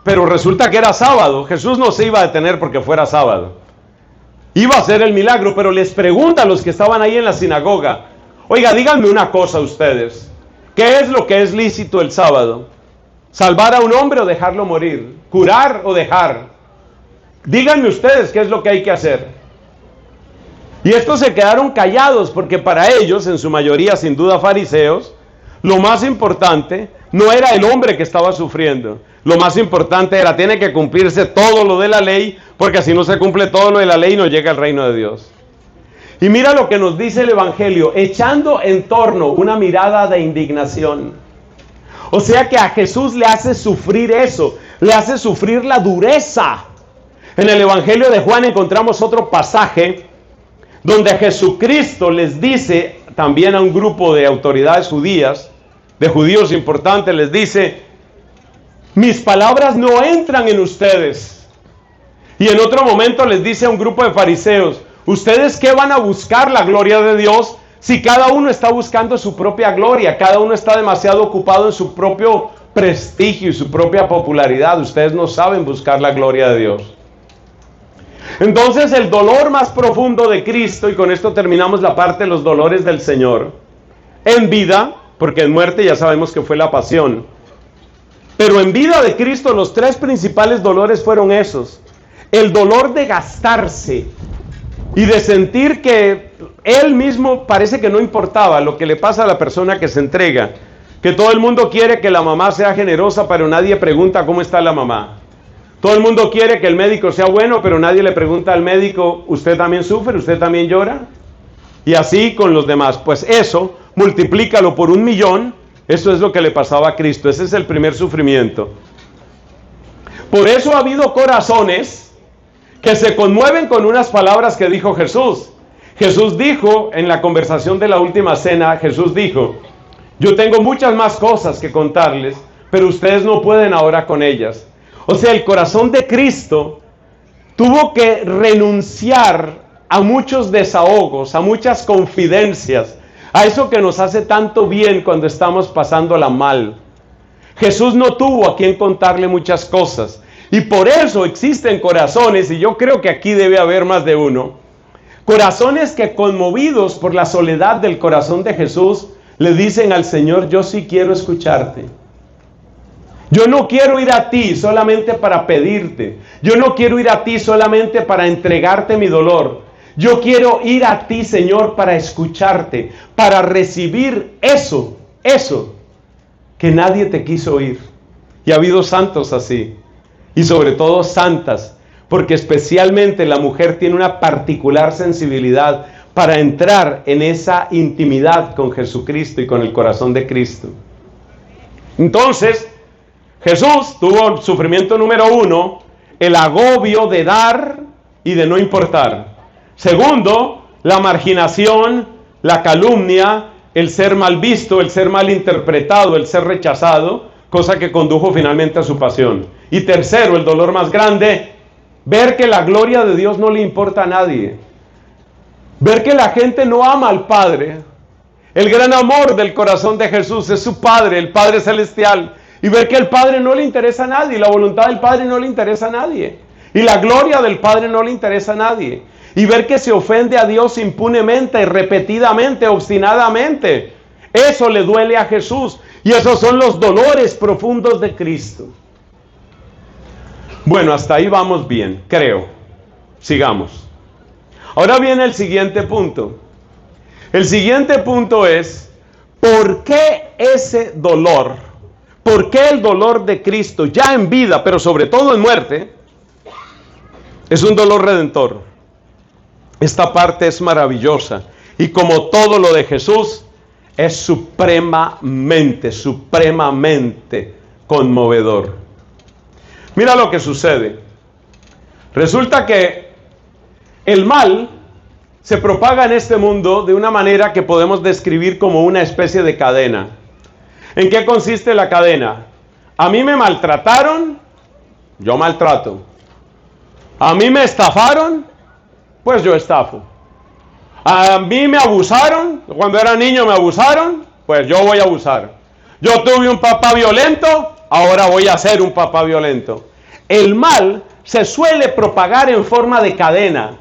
pero resulta que era sábado. Jesús no se iba a detener porque fuera sábado. Iba a hacer el milagro, pero les pregunta a los que estaban ahí en la sinagoga, oiga, díganme una cosa ustedes, ¿qué es lo que es lícito el sábado? ¿Salvar a un hombre o dejarlo morir? ¿Curar o dejar? Díganme ustedes qué es lo que hay que hacer. Y estos se quedaron callados porque para ellos, en su mayoría sin duda fariseos, lo más importante no era el hombre que estaba sufriendo. Lo más importante era, tiene que cumplirse todo lo de la ley, porque si no se cumple todo lo de la ley no llega al reino de Dios. Y mira lo que nos dice el Evangelio, echando en torno una mirada de indignación. O sea que a Jesús le hace sufrir eso, le hace sufrir la dureza. En el Evangelio de Juan encontramos otro pasaje donde Jesucristo les dice también a un grupo de autoridades judías, de judíos importantes, les dice, mis palabras no entran en ustedes. Y en otro momento les dice a un grupo de fariseos, ¿ustedes qué van a buscar la gloria de Dios si cada uno está buscando su propia gloria? Cada uno está demasiado ocupado en su propio prestigio y su propia popularidad. Ustedes no saben buscar la gloria de Dios. Entonces el dolor más profundo de Cristo, y con esto terminamos la parte de los dolores del Señor, en vida, porque en muerte ya sabemos que fue la pasión, pero en vida de Cristo los tres principales dolores fueron esos. El dolor de gastarse y de sentir que Él mismo parece que no importaba lo que le pasa a la persona que se entrega, que todo el mundo quiere que la mamá sea generosa, pero nadie pregunta cómo está la mamá. Todo el mundo quiere que el médico sea bueno, pero nadie le pregunta al médico, ¿usted también sufre? ¿Usted también llora? Y así con los demás. Pues eso, multiplícalo por 1,000,000, eso es lo que le pasaba a Cristo. Ese es el primer sufrimiento. Por eso ha habido corazones que se conmueven con unas palabras que dijo Jesús. Jesús dijo en la conversación de la última cena, Jesús dijo, yo tengo muchas más cosas que contarles, pero ustedes no pueden ahora con ellas. O sea, el corazón de Cristo tuvo que renunciar a muchos desahogos, a muchas confidencias, a eso que nos hace tanto bien cuando estamos pasándola mal. Jesús no tuvo a quien contarle muchas cosas. Y por eso existen corazones, y yo creo que aquí debe haber más de uno, corazones que conmovidos por la soledad del corazón de Jesús, le dicen al Señor: yo sí quiero escucharte. Yo no quiero ir a ti solamente para pedirte. Yo no quiero ir a ti solamente para entregarte mi dolor. Yo quiero ir a ti, Señor, para escucharte, para recibir eso que nadie te quiso oír. Y ha habido santos así, y sobre todo santas, porque especialmente la mujer tiene una particular sensibilidad para entrar en esa intimidad con Jesucristo y con el corazón de Cristo. Entonces, Jesús tuvo sufrimiento número 1, el agobio de dar y de no importar. Segundo, la marginación, la calumnia, el ser mal visto, el ser mal interpretado, el ser rechazado, cosa que condujo finalmente a su pasión. Y tercero, el dolor más grande, ver que la gloria de Dios no le importa a nadie. Ver que la gente no ama al Padre. El gran amor del corazón de Jesús es su Padre, el Padre Celestial. Y ver que el Padre no le interesa a nadie, la voluntad del Padre no le interesa a nadie, y la gloria del Padre no le interesa a nadie. Y ver que se ofende a Dios impunemente, repetidamente, obstinadamente. Eso le duele a Jesús. Y esos son los dolores profundos de Cristo. Bueno, hasta ahí vamos bien, creo. Sigamos. Ahora viene el siguiente punto. El siguiente punto es: ¿por qué ese dolor? ¿Por qué el dolor de Cristo, ya en vida, pero sobre todo en muerte, es un dolor redentor? Esta parte es maravillosa. Y como todo lo de Jesús, es supremamente conmovedor. Mira lo que sucede. Resulta que el mal se propaga en este mundo de una manera que podemos describir como una especie de cadena. ¿En qué consiste la cadena? A mí me maltrataron, yo maltrato. A mí me estafaron, pues yo estafo. A mí me abusaron, cuando era niño me abusaron, pues yo voy a abusar. Yo tuve un papá violento, ahora voy a ser un papá violento. El mal se suele propagar en forma de cadena.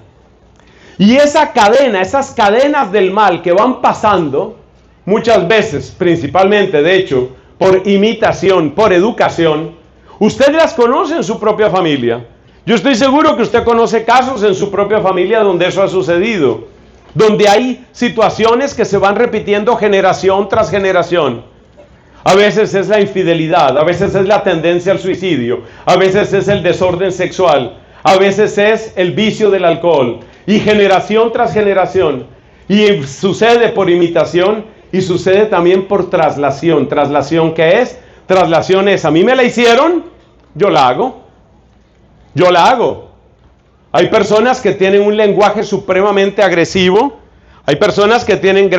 Y esa cadena, esas cadenas del mal que van pasando, muchas veces, principalmente, de hecho, por imitación, por educación, usted las conoce en su propia familia. Yo estoy seguro que usted conoce casos en su propia familia donde eso ha sucedido, donde hay situaciones que se van repitiendo generación tras generación. A veces es la infidelidad, a veces es la tendencia al suicidio, a veces es el desorden sexual, a veces es el vicio del alcohol, y generación tras generación. Y sucede por imitación y sucede también por traslación. ¿Traslación qué es? Traslación es: a mí me la hicieron, yo la hago. Yo la hago. Hay personas que tienen un lenguaje supremamente agresivo. Hay personas que tienen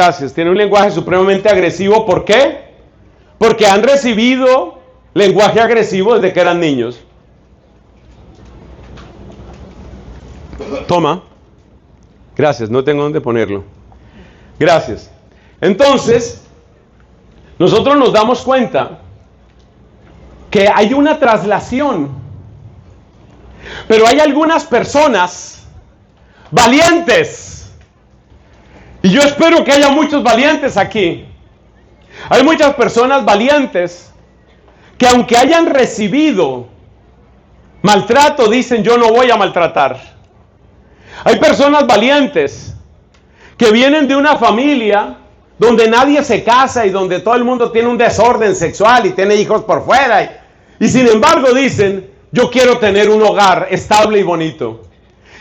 un lenguaje supremamente agresivo. ¿Por qué? Porque han recibido lenguaje agresivo desde que eran niños. Toma. Gracias, no tengo dónde ponerlo. Gracias. Entonces, nosotros nos damos cuenta que hay una traslación. Pero hay algunas personas valientes. Y yo espero que haya muchos valientes aquí. Hay muchas personas valientes que, aunque hayan recibido maltrato, dicen: yo no voy a maltratar. Hay personas valientes que vienen de una familia donde nadie se casa y donde todo el mundo tiene un desorden sexual y tiene hijos por fuera. Y sin embargo dicen: yo quiero tener un hogar estable y bonito.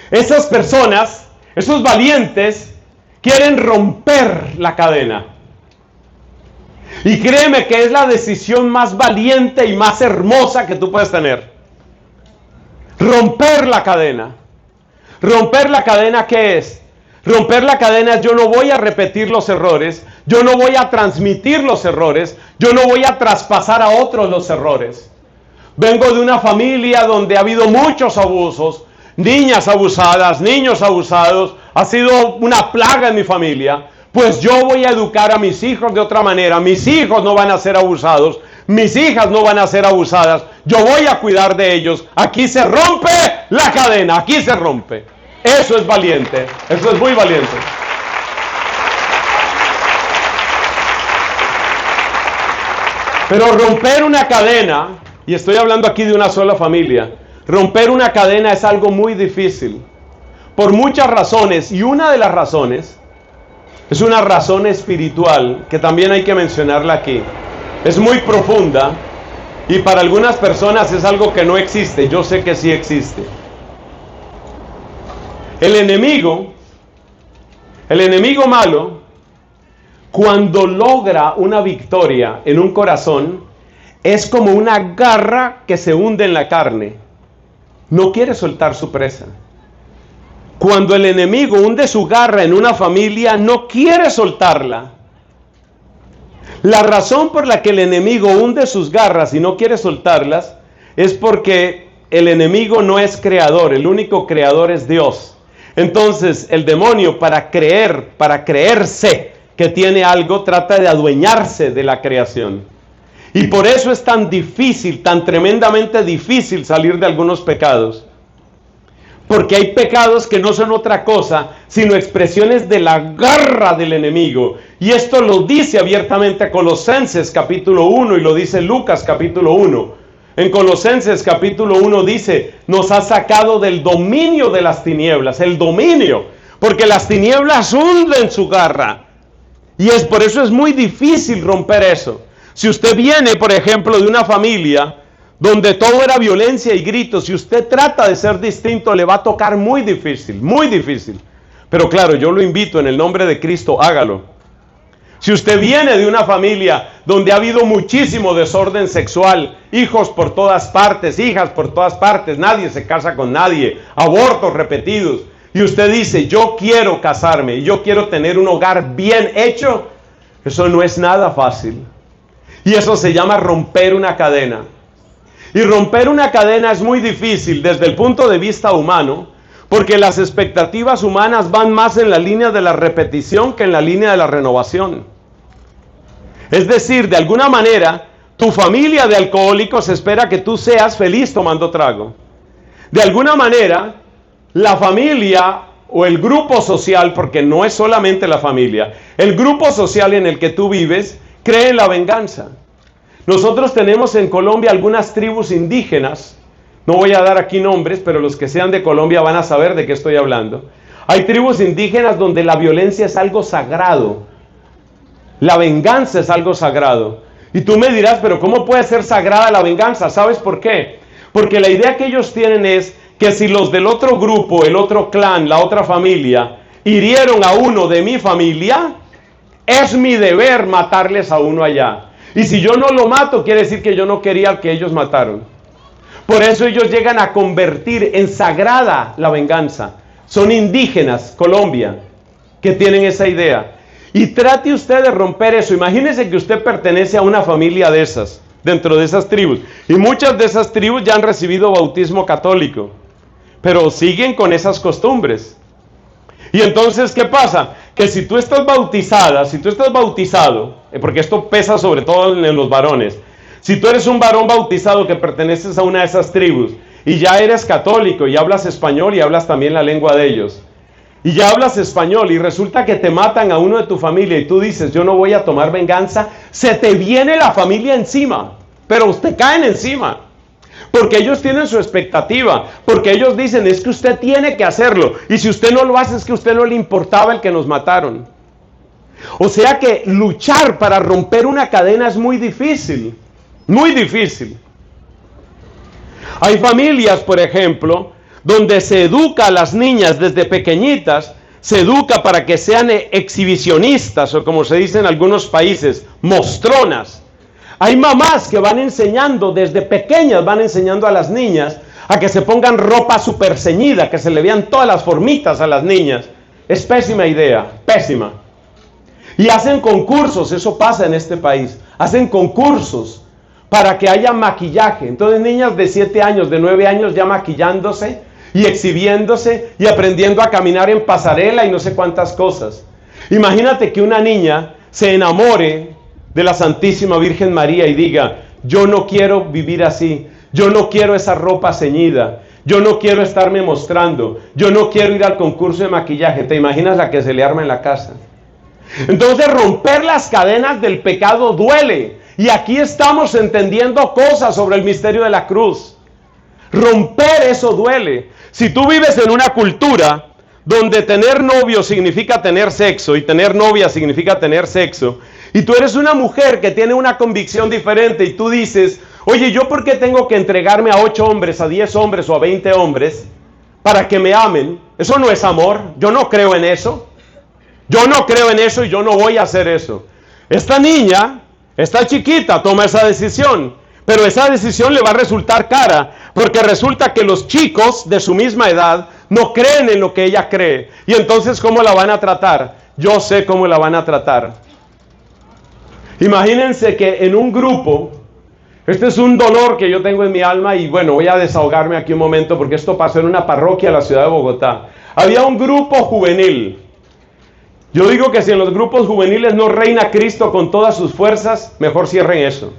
Esas personas, esos valientes, quieren romper la cadena. Y créeme que es la decisión más valiente y más hermosa que tú puedes tener. Romper la cadena. ¿Romper la cadena qué es? Romper la cadena es: yo no voy a repetir los errores, yo no voy a transmitir los errores, yo no voy a traspasar a otros los errores. Vengo de una familia donde ha habido muchos abusos, niñas abusadas, niños abusados, ha sido una plaga en mi familia. Pues yo voy a educar a mis hijos de otra manera. Mis hijos no van a ser abusados, mis hijas no van a ser abusadas, yo voy a cuidar de ellos. Aquí se rompe la cadena, aquí se rompe. Eso es valiente, eso es muy valiente. Pero romper una cadena, y estoy hablando aquí de una sola familia, romper una cadena es algo muy difícil, por muchas razones, y una de las razones es una razón espiritual, que también hay que mencionarla aquí. Es muy profunda, y para algunas personas es algo que no existe, yo sé que sí existe. El enemigo malo, cuando logra una victoria en un corazón, es como una garra que se hunde en la carne. No quiere soltar su presa. Cuando el enemigo hunde su garra en una familia, no quiere soltarla. La razón por la que el enemigo hunde sus garras y no quiere soltarlas es porque el enemigo no es creador, el único creador es Dios. Entonces el demonio, para creerse que tiene algo, trata de adueñarse de la creación. Y por eso es tan difícil, tan tremendamente difícil salir de algunos pecados. Porque hay pecados que no son otra cosa, sino expresiones de la garra del enemigo. Y esto lo dice abiertamente Colosenses capítulo 1 y lo dice Lucas capítulo 1. En Colosenses capítulo 1 dice, nos ha sacado del dominio de las tinieblas, el dominio, porque las tinieblas hunden su garra. Y por eso es muy difícil romper eso. Si usted viene, por ejemplo, de una familia donde todo era violencia y gritos, si usted trata de ser distinto, le va a tocar muy difícil, muy difícil. Pero claro, yo lo invito en el nombre de Cristo, hágalo. Si usted viene de una familia donde ha habido muchísimo desorden sexual, hijos por todas partes, hijas por todas partes, nadie se casa con nadie, abortos repetidos, y usted dice, yo quiero casarme, y yo quiero tener un hogar bien hecho, eso no es nada fácil. Y eso se llama romper una cadena. Y romper una cadena es muy difícil desde el punto de vista humano, porque las expectativas humanas van más en la línea de la repetición que en la línea de la renovación. Es decir, de alguna manera, tu familia de alcohólicos espera que tú seas feliz tomando trago. De alguna manera, la familia o el grupo social, porque no es solamente la familia, el grupo social en el que tú vives, cree en la venganza. Nosotros tenemos en Colombia algunas tribus indígenas, no voy a dar aquí nombres, pero los que sean de Colombia van a saber de qué estoy hablando. Hay tribus indígenas donde la violencia es algo sagrado, la venganza es algo sagrado. Y tú me dirás, pero ¿cómo puede ser sagrada la venganza? ¿Sabes por qué? Porque la idea que ellos tienen es que si los del otro grupo, el otro clan, la otra familia, hirieron a uno de mi familia, es mi deber matarles a uno allá. Y si yo no lo mato, quiere decir que yo no quería al que ellos mataron. Por eso ellos llegan a convertir en sagrada la venganza. Son indígenas, Colombia, que tienen esa idea. Y trate usted de romper eso. Imagínese que usted pertenece a una familia de esas, dentro de esas tribus. Y muchas de esas tribus ya han recibido bautismo católico, pero siguen con esas costumbres. Y entonces, ¿qué pasa? Que si tú estás bautizada, si tú estás bautizado, porque esto pesa sobre todo en los varones, si tú eres un varón bautizado que perteneces a una de esas tribus, y ya eres católico, y hablas español, y hablas también la lengua de ellos, y ya hablas español, y resulta que te matan a uno de tu familia, y tú dices, yo no voy a tomar venganza, se te viene la familia encima, pero te caen encima. Porque ellos tienen su expectativa, porque ellos dicen, es que usted tiene que hacerlo, y si usted no lo hace es que a usted no le importaba el que nos mataron. O sea que luchar para romper una cadena es muy difícil, muy difícil. Hay familias, por ejemplo, donde se educa a las niñas desde pequeñitas, se educa para que sean exhibicionistas, o como se dice en algunos países, mostronas. Hay mamás que van enseñando, desde pequeñas van enseñando a las niñas a que se pongan ropa súper ceñida, que se le vean todas las formitas a las niñas. Es pésima idea, pésima. Y hacen concursos, eso pasa en este país, hacen concursos para que haya maquillaje. Entonces niñas de 7 años, de 9 años ya maquillándose y exhibiéndose y aprendiendo a caminar en pasarela y no sé cuántas cosas. Imagínate que una niña se enamore de la Santísima Virgen María y diga, yo no quiero vivir así, yo no quiero esa ropa ceñida, yo no quiero estarme mostrando, yo no quiero ir al concurso de maquillaje. ¿Te imaginas la que se le arma en la casa? Entonces romper las cadenas del pecado duele. Y aquí estamos entendiendo cosas sobre el misterio de la cruz. Romper eso duele. Si tú vives en una cultura donde tener novio significa tener sexo y tener novia significa tener sexo, y tú eres una mujer que tiene una convicción diferente y tú dices, oye, ¿yo por qué tengo que entregarme a 8 hombres, a 10 hombres o a 20 hombres para que me amen? Eso no es amor. Yo no creo en eso. Yo no creo en eso y yo no voy a hacer eso. Esta niña, esta chiquita, toma esa decisión. Pero esa decisión le va a resultar cara, porque resulta que los chicos de su misma edad no creen en lo que ella cree. Y entonces, ¿cómo la van a tratar? Yo sé cómo la van a tratar. Imagínense que en un grupo, este es un dolor que yo tengo en mi alma y bueno, voy a desahogarme aquí un momento porque esto pasó en una parroquia de la ciudad de Bogotá. Había un grupo juvenil. Yo digo que si en los grupos juveniles no reina Cristo con todas sus fuerzas, mejor cierren eso.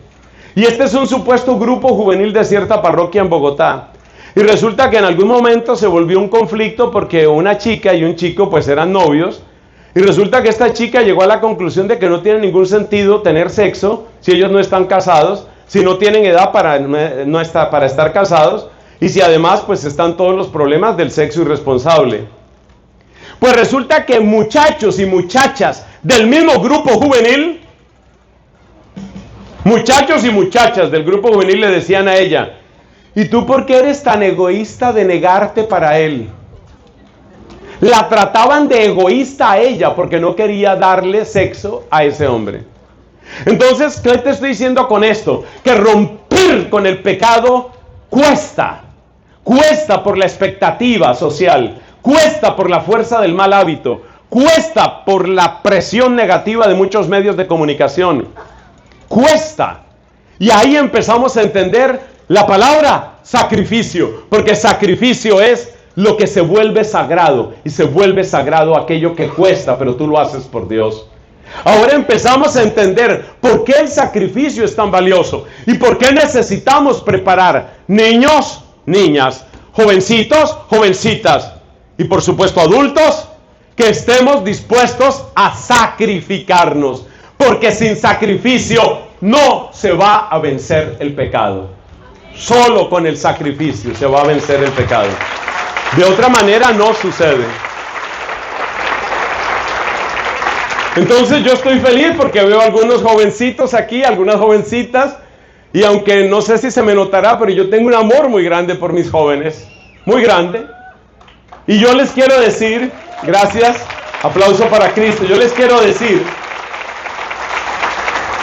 Y este es un supuesto grupo juvenil de cierta parroquia en Bogotá. Y resulta que en algún momento se volvió un conflicto porque una chica y un chico pues eran novios. Y resulta que esta chica llegó a la conclusión de que no tiene ningún sentido tener sexo si ellos no están casados, si no tienen edad para estar casados y si además pues están todos los problemas del sexo irresponsable. Pues resulta que muchachos y muchachas del mismo grupo juvenil, muchachos y muchachas del grupo juvenil le decían a ella, ¿y tú por qué eres tan egoísta de negarte para él? La trataban de egoísta a ella porque no quería darle sexo a ese hombre. Entonces, ¿qué te estoy diciendo con esto? Que romper con el pecado cuesta. Cuesta por la expectativa social. Cuesta por la fuerza del mal hábito. Cuesta por la presión negativa de muchos medios de comunicación. Cuesta. Y ahí empezamos a entender la palabra sacrificio. Porque sacrificio es lo que se vuelve sagrado. Y se vuelve sagrado aquello que cuesta, pero tú lo haces por Dios. Ahora empezamos a entender por qué el sacrificio es tan valioso. Y por qué necesitamos preparar niños, niñas, jovencitos, jovencitas. Y por supuesto adultos, que estemos dispuestos a sacrificarnos. Porque sin sacrificio no se va a vencer el pecado. Solo con el sacrificio se va a vencer el pecado. De otra manera no sucede. Entonces yo estoy feliz porque veo algunos jovencitos aquí, algunas jovencitas. Y aunque no sé si se me notará, pero yo tengo un amor muy grande por mis jóvenes. Muy grande. Y yo les quiero decir, gracias, aplauso para Cristo, yo les quiero decir,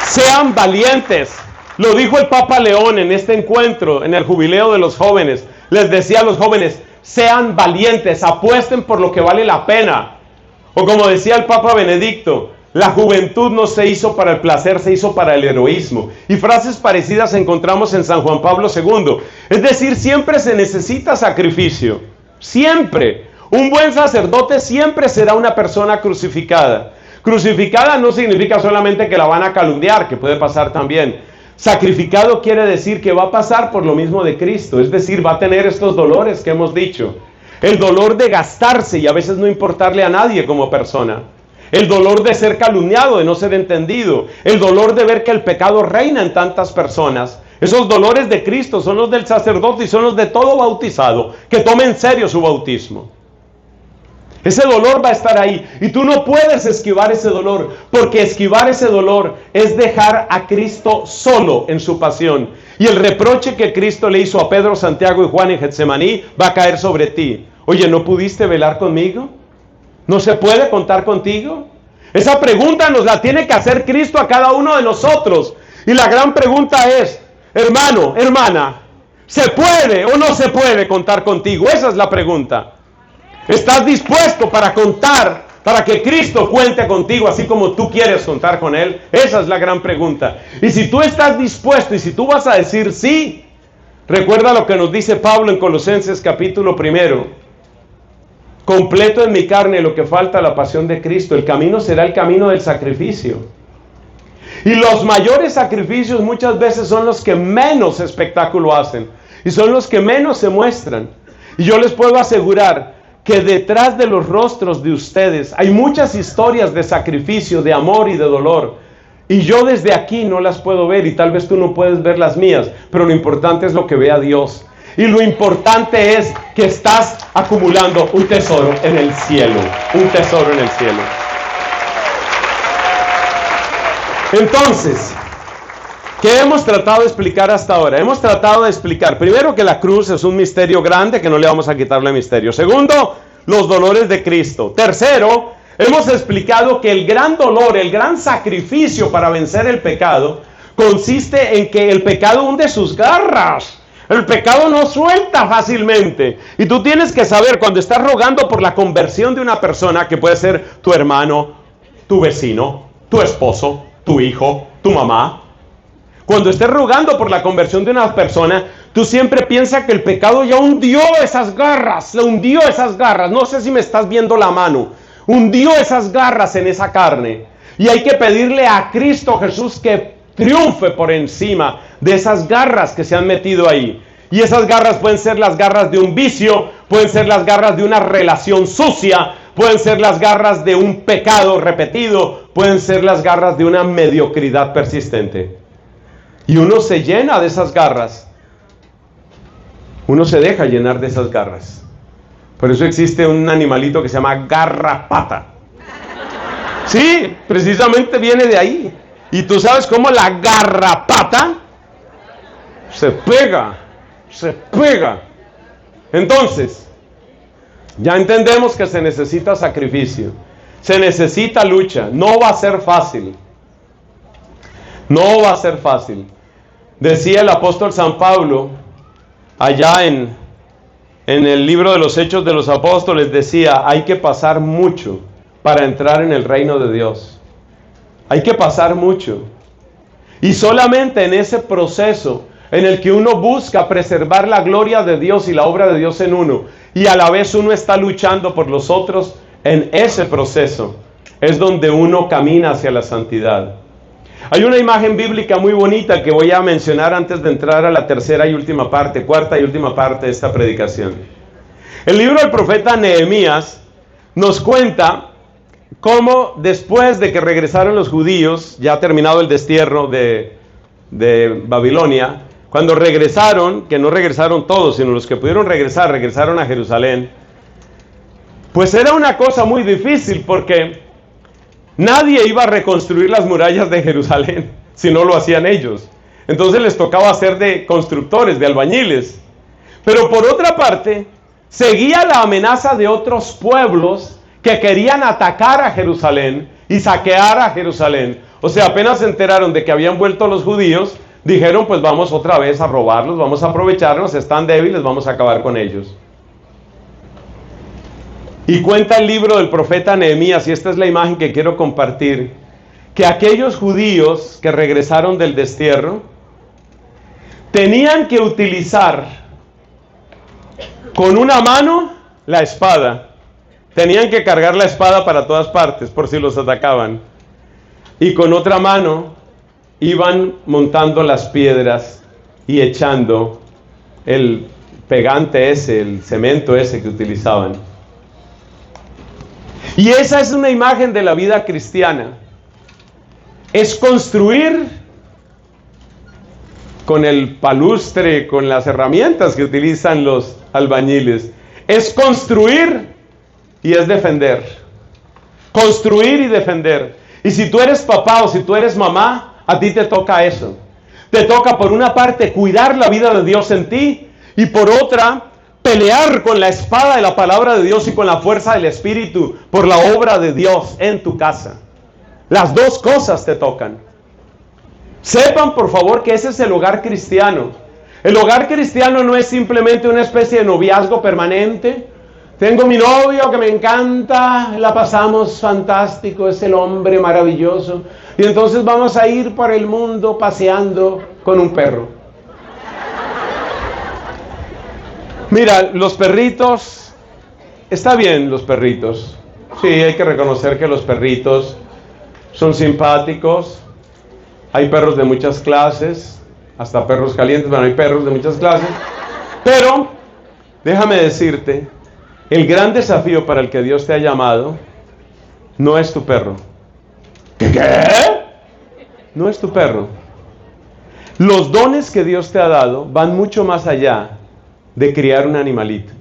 sean valientes. Lo dijo el Papa León en este encuentro, en el jubileo de los jóvenes. Les decía a los jóvenes, sean valientes, apuesten por lo que vale la pena. O como decía el Papa Benedicto, la juventud no se hizo para el placer, se hizo para el heroísmo. Y frases parecidas encontramos en San Juan Pablo II. Es decir, siempre se necesita sacrificio. Siempre. Un buen sacerdote siempre será una persona crucificada. Crucificada no significa solamente que la van a calumniar, que puede pasar también. Sacrificado quiere decir que va a pasar por lo mismo de Cristo. Es decir, va a tener estos dolores que hemos dicho. El dolor de gastarse y a veces no importarle a nadie como persona. El dolor de ser calumniado, de no ser entendido. El dolor de ver que el pecado reina en tantas personas. Esos dolores de Cristo son los del sacerdote y son los de todo bautizado, que tome en serio su bautismo. Ese dolor va a estar ahí y tú no puedes esquivar ese dolor, porque esquivar ese dolor es dejar a Cristo solo en su pasión. Y el reproche que Cristo le hizo a Pedro, Santiago y Juan en Getsemaní va a caer sobre ti. Oye, ¿no pudiste velar conmigo? ¿No se puede contar contigo? Esa pregunta nos la tiene que hacer Cristo a cada uno de nosotros. Y la gran pregunta es, hermano, hermana, ¿se puede o no se puede contar contigo? Esa es la pregunta. ¿Estás dispuesto para contar, para que Cristo cuente contigo así como tú quieres contar con Él? Esa es la gran pregunta. Y si tú estás dispuesto y si tú vas a decir sí, recuerda lo que nos dice Pablo en Colosenses capítulo 1. Completo en mi carne lo que falta la pasión de Cristo. El camino será el camino del sacrificio. Y los mayores sacrificios muchas veces son los que menos espectáculo hacen y son los que menos se muestran. Y yo les puedo asegurar que detrás de los rostros de ustedes hay muchas historias de sacrificio, de amor y de dolor. Y yo desde aquí no las puedo ver y tal vez tú no puedes ver las mías, pero lo importante es lo que vea Dios. Y lo importante es que estás acumulando un tesoro en el cielo, un tesoro en el cielo. Entonces, ¿qué hemos tratado de explicar hasta ahora? Hemos tratado de explicar, primero, que la cruz es un misterio grande, que no le vamos a quitarle misterio. Segundo, los dolores de Cristo. Tercero, hemos explicado que el gran dolor, el gran sacrificio para vencer el pecado, consiste en que el pecado hunde sus garras. El pecado no suelta fácilmente. Y tú tienes que saber, cuando estás rogando por la conversión de una persona, que puede ser tu hermano, tu vecino, tu esposo, tu hijo, tu mamá. Cuando estés rogando por la conversión de una persona, tú siempre piensas que el pecado ya hundió esas garras, le hundió esas garras. No sé si me estás viendo la mano. Hundió esas garras en esa carne. Y hay que pedirle a Cristo Jesús que triunfe por encima de esas garras que se han metido ahí. Y esas garras pueden ser las garras de un vicio, pueden ser las garras de una relación sucia, pueden ser las garras de un pecado repetido, pueden ser las garras de una mediocridad persistente. Y uno se llena de esas garras. Uno se deja llenar de esas garras. Por eso existe un animalito que se llama garrapata. Sí, precisamente viene de ahí. Y tú sabes cómo la garrapata se pega. Entonces, ya entendemos que se necesita sacrificio. Se necesita lucha. No va a ser fácil. No va a ser fácil. Decía el apóstol San Pablo, allá en el libro de los Hechos de los Apóstoles, decía, hay que pasar mucho para entrar en el reino de Dios. Hay que pasar mucho. Y solamente en ese proceso en el que uno busca preservar la gloria de Dios y la obra de Dios en uno, y a la vez uno está luchando por los otros, en ese proceso es donde uno camina hacia la santidad. Hay una imagen bíblica muy bonita que voy a mencionar antes de entrar a la cuarta y última parte de esta predicación. El libro del profeta Nehemías nos cuenta cómo después de que regresaron los judíos, ya terminado el destierro de Babilonia, cuando regresaron, que no regresaron todos, sino los que pudieron regresar, regresaron a Jerusalén, pues era una cosa muy difícil porque nadie iba a reconstruir las murallas de Jerusalén si no lo hacían ellos. Entonces les tocaba hacer de constructores, de albañiles. Pero por otra parte, seguía la amenaza de otros pueblos que querían atacar a Jerusalén y saquear a Jerusalén. O sea, apenas se enteraron de que habían vuelto los judíos, dijeron, pues vamos otra vez a robarlos, vamos a aprovecharnos, están débiles, vamos a acabar con ellos. Y cuenta el libro del profeta Nehemías, y esta es la imagen que quiero compartir, que aquellos judíos que regresaron del destierro tenían que utilizar con una mano la espada. Tenían que cargar la espada para todas partes por si los atacaban. Y con otra mano iban montando las piedras y echando el pegante ese, el cemento ese que utilizaban. Y esa es una imagen de la vida cristiana. Es construir con el palustre, con las herramientas que utilizan los albañiles. Es construir y es defender. Construir y defender. Y si tú eres papá o si tú eres mamá, a ti te toca eso. Te toca por una parte cuidar la vida de Dios en ti y por otra pelear con la espada de la palabra de Dios y con la fuerza del Espíritu por la obra de Dios en tu casa. Las dos cosas te tocan. Sepan por favor que ese es el hogar cristiano. El hogar cristiano no es simplemente una especie de noviazgo permanente. Tengo mi novio que me encanta, la pasamos fantástico, es el hombre maravilloso. Y entonces vamos a ir por el mundo paseando con un perro. Mira, los perritos, está bien los perritos. Sí, hay que reconocer que los perritos son simpáticos. Hay perros de muchas clases, hasta perros calientes, bueno, hay perros de muchas clases. Pero, déjame decirte, el gran desafío para el que Dios te ha llamado no es tu perro. ¿Qué? No es tu perro. Los dones que Dios te ha dado van mucho más allá de criar un animalito.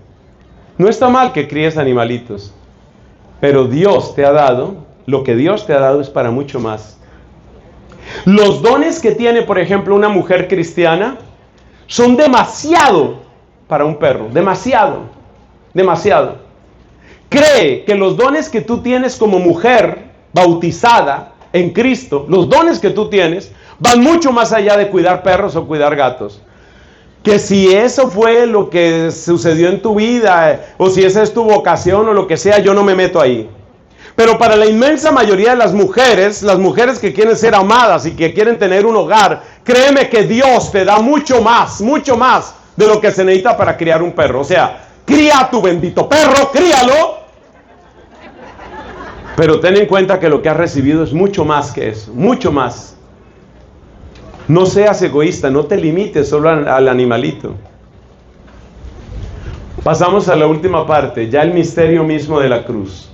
No está mal que críes animalitos, pero Dios te ha dado, lo que Dios te ha dado es para mucho más. Los dones que tiene, por ejemplo, una mujer cristiana son demasiado para un perro, demasiado. Cree que los dones que tú tienes como mujer bautizada en Cristo, los dones que tú tienes, van mucho más allá de cuidar perros o cuidar gatos. Que si eso fue lo que sucedió en tu vida, o si esa es tu vocación o lo que sea, yo no me meto ahí. Pero para la inmensa mayoría de las mujeres que quieren ser amadas y que quieren tener un hogar, créeme que Dios te da mucho más de lo que se necesita para criar un perro. O sea, cría a tu bendito perro, críalo. Pero ten en cuenta que lo que has recibido es mucho más que eso, mucho más. No seas egoísta, no te limites solo al animalito. Pasamos a la última parte, ya el misterio mismo de la cruz.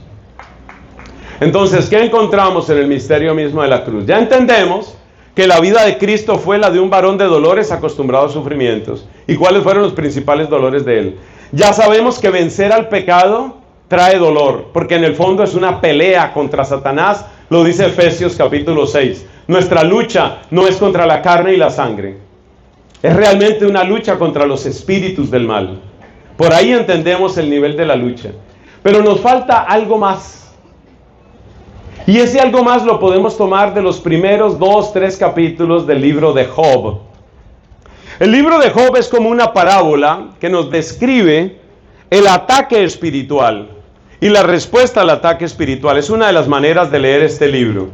Entonces, ¿qué encontramos en el misterio mismo de la cruz? Ya entendemos que la vida de Cristo fue la de un varón de dolores acostumbrado a sufrimientos. ¿Y cuáles fueron los principales dolores de él? Ya sabemos que vencer al pecado trae dolor, porque en el fondo es una pelea contra Satanás, lo dice Efesios capítulo 6. Nuestra lucha no es contra la carne y la sangre, es realmente una lucha contra los espíritus del mal. Por ahí entendemos el nivel de la lucha. Pero nos falta algo más. Y ese algo más lo podemos tomar de los primeros 2-3 capítulos del libro de Job. El libro de Job es como una parábola que nos describe el ataque espiritual y la respuesta al ataque espiritual. Es una de las maneras de leer este libro.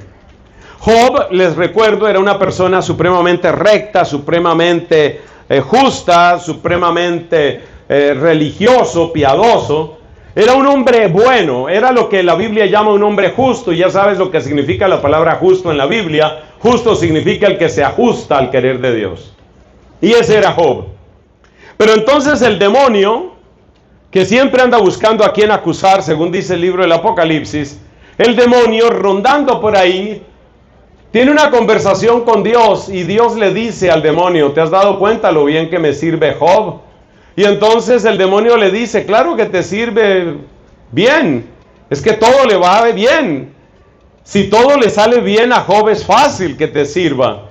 Job, les recuerdo, era una persona supremamente recta, supremamente justa, supremamente religioso, piadoso. Era un hombre bueno, era lo que la Biblia llama un hombre justo, y ya sabes lo que significa la palabra justo en la Biblia. Justo significa el que se ajusta al querer de Dios. Y ese era Job. Pero entonces el demonio, que siempre anda buscando a quien acusar, según dice el libro del Apocalipsis, el demonio rondando por ahí, tiene una conversación con Dios, y Dios le dice al demonio: ¿te has dado cuenta lo bien que me sirve Job? Y entonces el demonio le dice: claro que te sirve bien, es que todo le va bien. Si todo le sale bien a Job, es fácil que te sirva.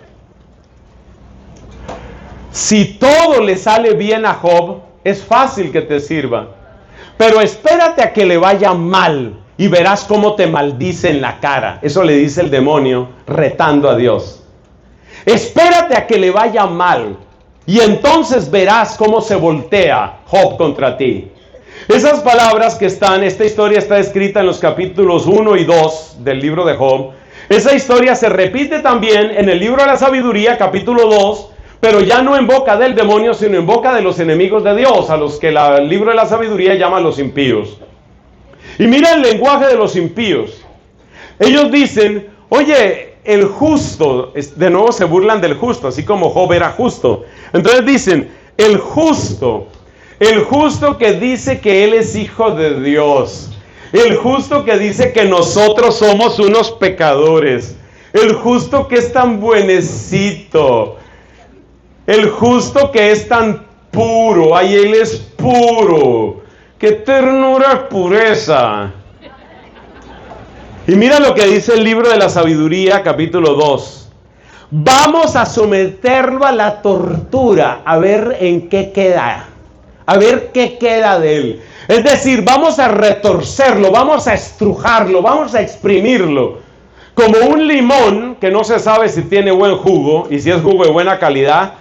Si todo le sale bien a Job, es fácil que te sirva. Pero espérate a que le vaya mal y verás cómo te maldice en la cara. Eso le dice el demonio, retando a Dios. Espérate a que le vaya mal y entonces verás cómo se voltea Job contra ti. Esas palabras que están, esta historia está escrita en los capítulos 1 y 2 del libro de Job. Esa historia se repite también en el libro de la sabiduría, capítulo 2, pero ya no en boca del demonio, sino en boca de los enemigos de Dios, a los que el libro de la sabiduría llama los impíos. Y mira el lenguaje de los impíos. Ellos dicen: oye, el justo, de nuevo se burlan del justo, así como Job era justo. Entonces dicen: el justo que dice que él es hijo de Dios, el justo que dice que nosotros somos unos pecadores, el justo que es tan buenecito, el justo que es tan puro, ay, él es puro, qué ternura, pureza. Y mira lo que dice el libro de la sabiduría, capítulo 2. Vamos a someterlo a la tortura, a ver en qué queda, a ver qué queda de él. Es decir, vamos a retorcerlo, vamos a estrujarlo, vamos a exprimirlo. Como un limón que no se sabe si tiene buen jugo, y si es jugo de buena calidad,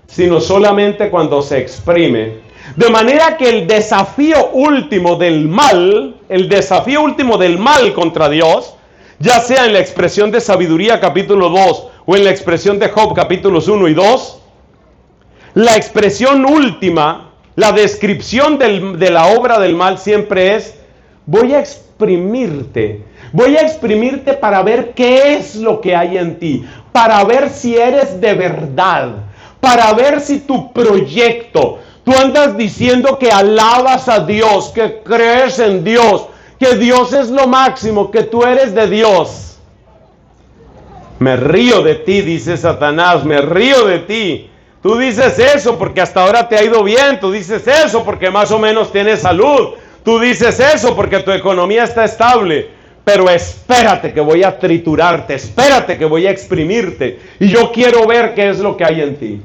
sino solamente cuando se exprime. De manera que el desafío último del mal contra Dios, ya sea en la expresión de sabiduría capítulo 2 o en la expresión de Job capítulos 1 y 2, la expresión última, la descripción de la obra del mal siempre es: voy a exprimirte, Voy a exprimirte para ver qué es lo que hay en ti, para ver si eres de verdad, para ver si tu proyecto, tú andas diciendo que alabas a Dios, que crees en Dios, que Dios es lo máximo, que tú eres de Dios. Me río de ti, dice Satanás, me río de ti. Tú dices eso porque hasta ahora te ha ido bien, tú dices eso porque más o menos tienes salud, tú dices eso porque tu economía está estable, pero espérate que voy a triturarte, espérate que voy a exprimirte y yo quiero ver qué es lo que hay en ti.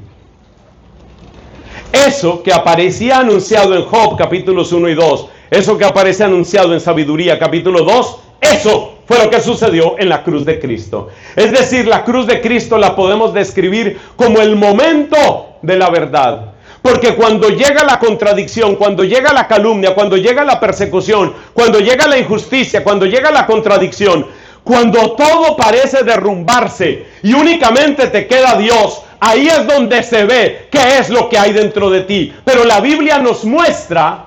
Eso que aparecía anunciado en Job capítulos 1 y 2, eso que aparece anunciado en Sabiduría capítulo 2, eso fue lo que sucedió en la cruz de Cristo. Es decir, la cruz de Cristo la podemos describir como el momento de la verdad. Porque cuando llega la contradicción, cuando llega la calumnia, cuando llega la persecución, cuando llega la injusticia, cuando llega la contradicción, cuando todo parece derrumbarse y únicamente te queda Dios, ahí es donde se ve qué es lo que hay dentro de ti. Pero la Biblia nos muestra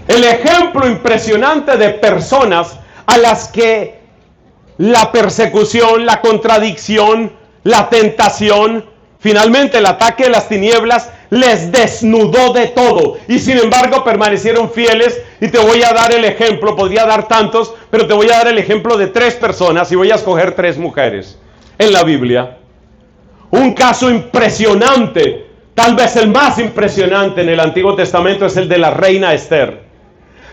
el ejemplo impresionante de personas a las que la persecución, la contradicción, la tentación, finalmente el ataque de las tinieblas les desnudó de todo y sin embargo permanecieron fieles. Y te voy a dar el ejemplo, podría dar tantos, pero te voy a dar el ejemplo de 3 personas y voy a escoger 3 mujeres en la Biblia. Un caso impresionante, tal vez el más impresionante en el Antiguo Testamento, es el de la reina Esther.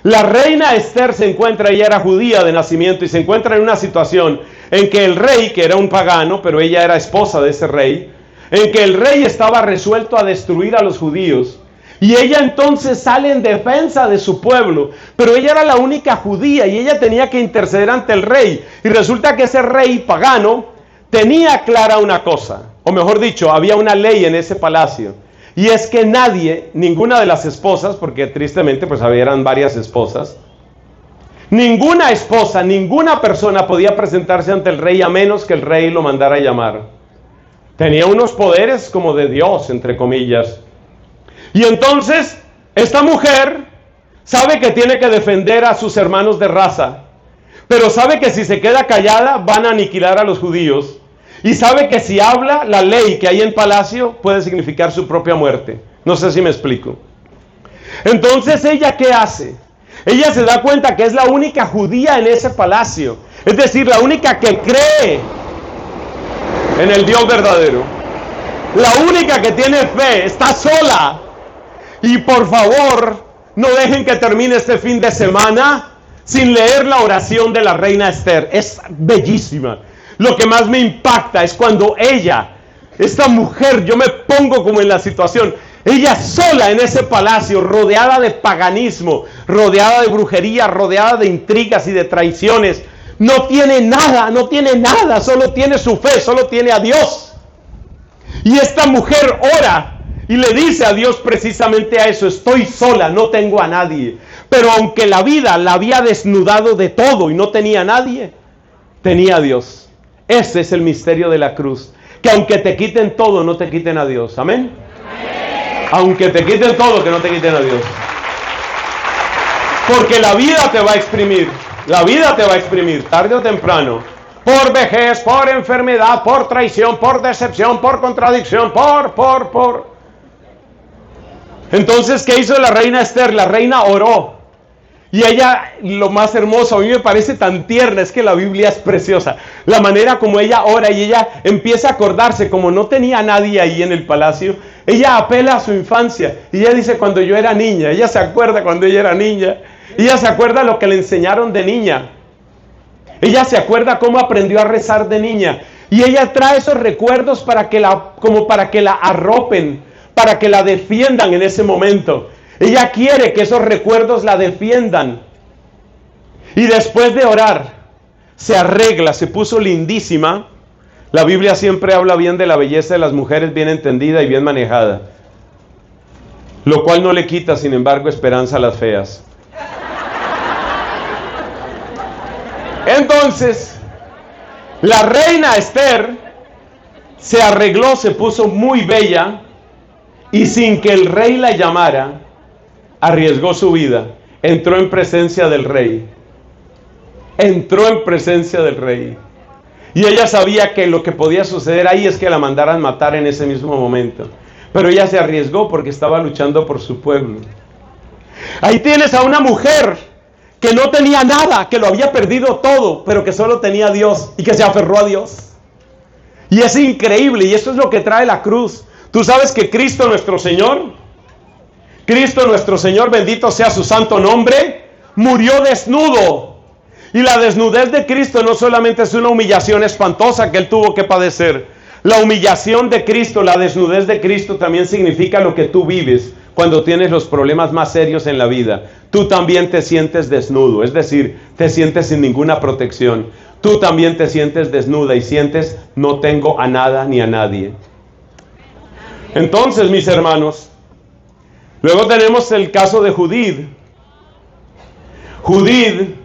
La reina Esther se encuentra, ella era judía de nacimiento y se encuentra en una situación en que el rey, que era un pagano, pero ella era esposa de ese rey, en que el rey estaba resuelto a destruir a los judíos y ella entonces sale en defensa de su pueblo, pero ella era la única judía y ella tenía que interceder ante el rey. Y resulta que ese rey pagano tenía clara una cosa, o mejor dicho, había una ley en ese palacio. Y es que nadie, ninguna de las esposas, porque tristemente pues habían varias esposas, ninguna esposa, ninguna persona podía presentarse ante el rey a menos que el rey lo mandara a llamar. Tenía unos poderes como de Dios, entre comillas. Y entonces, esta mujer sabe que tiene que defender a sus hermanos de raza, pero sabe que si se queda callada van a aniquilar a los judíos. Y sabe que si habla, la ley que hay en palacio puede significar su propia muerte. No sé si me explico. Entonces, ¿ella qué hace? Ella se da cuenta que es la única judía en ese palacio. Es decir, la única que cree en el Dios verdadero. La única que tiene fe, está sola. Y por favor, no dejen que termine este fin de semana sin leer la oración de la reina Esther. Es bellísima. Lo que más me impacta es cuando ella, esta mujer, yo me pongo como en la situación, ella sola en ese palacio, rodeada de paganismo, rodeada de brujería, rodeada de intrigas y de traiciones, no tiene nada, solo tiene su fe, solo tiene a Dios. Y esta mujer ora y le dice a Dios precisamente a eso: estoy sola, no tengo a nadie. Pero aunque la vida la había desnudado de todo y no tenía a nadie, tenía a Dios. Ese es el misterio de la cruz. Que aunque te quiten todo, no te quiten a Dios. ¿Amén? Amén. Aunque te quiten todo, que no te quiten a Dios. Porque la vida te va a exprimir. La vida te va a exprimir, tarde o temprano. Por vejez, por enfermedad, por traición, por decepción, por contradicción, por. Entonces, ¿qué hizo la reina Esther? La reina oró. Y ella, lo más hermoso, a mí me parece tan tierna, es que la Biblia es preciosa. La manera como ella ora y ella empieza a acordarse, como no tenía nadie ahí en el palacio, ella apela a su infancia. Y ella dice: cuando yo era niña, ella se acuerda cuando ella era niña. Ella se acuerda lo que le enseñaron de niña. Ella se acuerda cómo aprendió a rezar de niña. Y ella trae esos recuerdos para que la arropen, para que la defiendan en ese momento. Ella quiere que esos recuerdos la defiendan. Y después de orar, se arregla, se puso lindísima. La Biblia siempre habla bien de la belleza de las mujeres, bien entendida y bien manejada. Lo cual no le quita, sin embargo, esperanza a las feas. Entonces, la reina Esther se arregló, se puso muy bella, y sin que el rey la llamara, arriesgó su vida, entró en presencia del rey. entró en presencia del rey. Y ella sabía que lo que podía suceder ahí es que la mandaran matar en ese mismo momento. Pero ella se arriesgó porque estaba luchando por su pueblo. Ahí tienes a una mujer que no tenía nada, que lo había perdido todo, pero que solo tenía a Dios y que se aferró a Dios. Y es increíble, y eso es lo que trae la cruz. Tú sabes que Cristo nuestro Señor, bendito sea su santo nombre, murió desnudo. Y la desnudez de Cristo no solamente es una humillación espantosa que Él tuvo que padecer. La humillación de Cristo, la desnudez de Cristo también significa lo que tú vives cuando tienes los problemas más serios en la vida. Tú también te sientes desnudo, es decir, te sientes sin ninguna protección. Tú también te sientes desnuda y sientes, no tengo a nada ni a nadie. Entonces, mis hermanos, luego tenemos el caso de Judith. Judith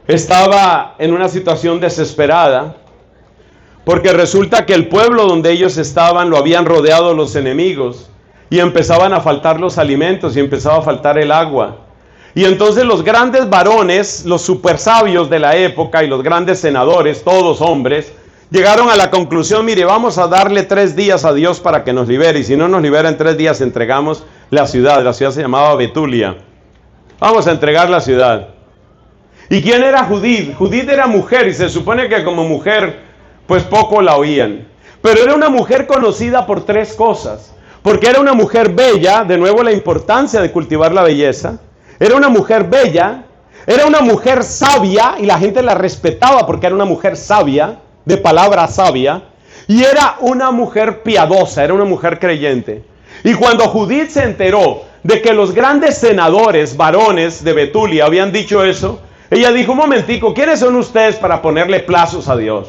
estaba en una situación desesperada, porque resulta que el pueblo donde ellos estaban lo habían rodeado los enemigos, y empezaban a faltar los alimentos, y empezaba a faltar el agua. Y entonces los grandes varones, los super sabios de la época, y los grandes senadores, todos hombres, llegaron a la conclusión, mire, vamos a darle 3 días a Dios para que nos libere, y si no nos libera en 3 días, entregamos la ciudad se llamaba Betulia. Vamos a entregar la ciudad. ¿Y quién era Judith? Judith era mujer, y se supone que como mujer, pues poco la oían. Pero era una mujer conocida por 3 cosas. Porque era una mujer bella, de nuevo la importancia de cultivar la belleza. Era una mujer bella, era una mujer sabia, y la gente la respetaba porque era una mujer sabia, de palabra sabia. Y era una mujer piadosa, era una mujer creyente. Y cuando Judith se enteró de que los grandes senadores, varones de Betulia, habían dicho eso, ella dijo, un momentico, ¿quiénes son ustedes para ponerle plazos a Dios?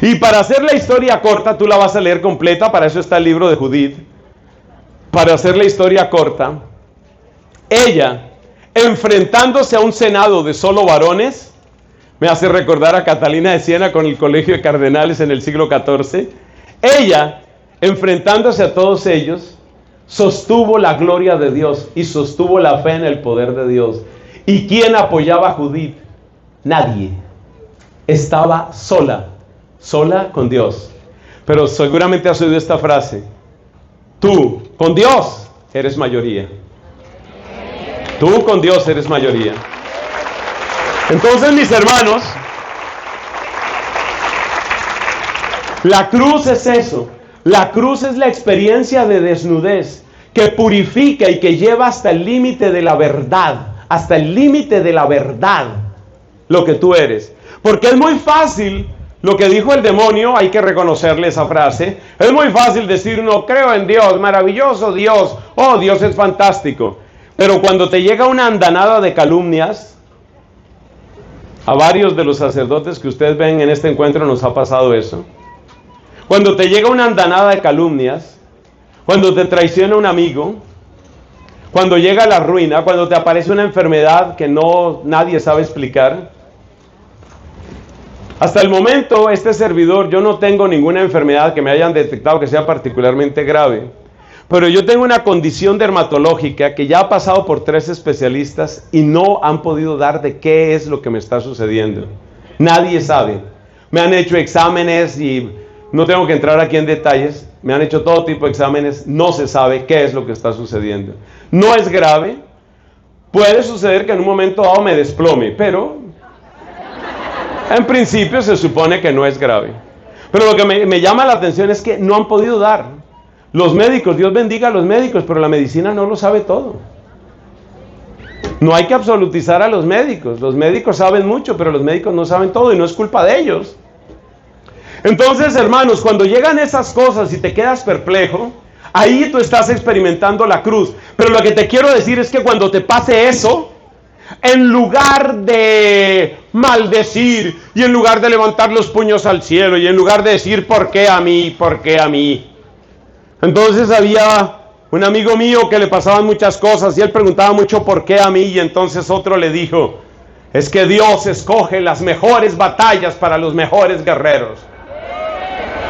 Y para hacer la historia corta, tú la vas a leer completa, para eso está el libro de Judith. Para hacer la historia corta, ella, enfrentándose a un senado de solo varones, me hace recordar a Catalina de Siena con el Colegio de Cardenales en el siglo XIV, ella, enfrentándose a todos ellos, sostuvo la gloria de Dios y sostuvo la fe en el poder de Dios. ¿Y quién apoyaba a Judith? Nadie. Estaba sola con Dios. Pero seguramente has oído esta frase: tú con Dios eres mayoría. Tú con Dios eres mayoría. Entonces, mis hermanos, la cruz es eso. La cruz es la experiencia de desnudez que purifica y que lleva hasta el límite de la verdad. Hasta el límite de la verdad lo que tú eres. Porque es muy fácil, lo que dijo el demonio, hay que reconocerle esa frase. Es muy fácil decir, no creo en Dios, maravilloso Dios, oh Dios es fantástico. Pero cuando te llega una andanada de calumnias, a varios de los sacerdotes que ustedes ven en este encuentro nos ha pasado eso. Cuando te llega una andanada de calumnias, cuando te traiciona un amigo, cuando llega la ruina, cuando te aparece una enfermedad que nadie sabe explicar. Hasta el momento, este servidor, yo no tengo ninguna enfermedad que me hayan detectado que sea particularmente grave. Pero yo tengo una condición dermatológica que ya ha pasado por 3 especialistas y no han podido dar de qué es lo que me está sucediendo. Nadie sabe. Me han hecho exámenes y no tengo que entrar aquí en detalles. Me han hecho todo tipo de exámenes. No se sabe qué es lo que está sucediendo. No es grave. Puede suceder que en un momento dado me desplome, pero en principio se supone que no es grave. Pero lo que me llama la atención es que no han podido dar. Los médicos, Dios bendiga a los médicos, pero la medicina no lo sabe todo. No hay que absolutizar a los médicos. Los médicos saben mucho, pero los médicos no saben todo y no es culpa de ellos. Entonces, hermanos, cuando llegan esas cosas y te quedas perplejo, ahí tú estás experimentando la cruz. Pero lo que te quiero decir es que cuando te pase eso, en lugar de maldecir y en lugar de levantar los puños al cielo y en lugar de decir ¿por qué a mí? ¿Por qué a mí? Entonces había un amigo mío que le pasaban muchas cosas y él preguntaba mucho ¿por qué a mí? Y entonces otro le dijo, es que Dios escoge las mejores batallas para los mejores guerreros.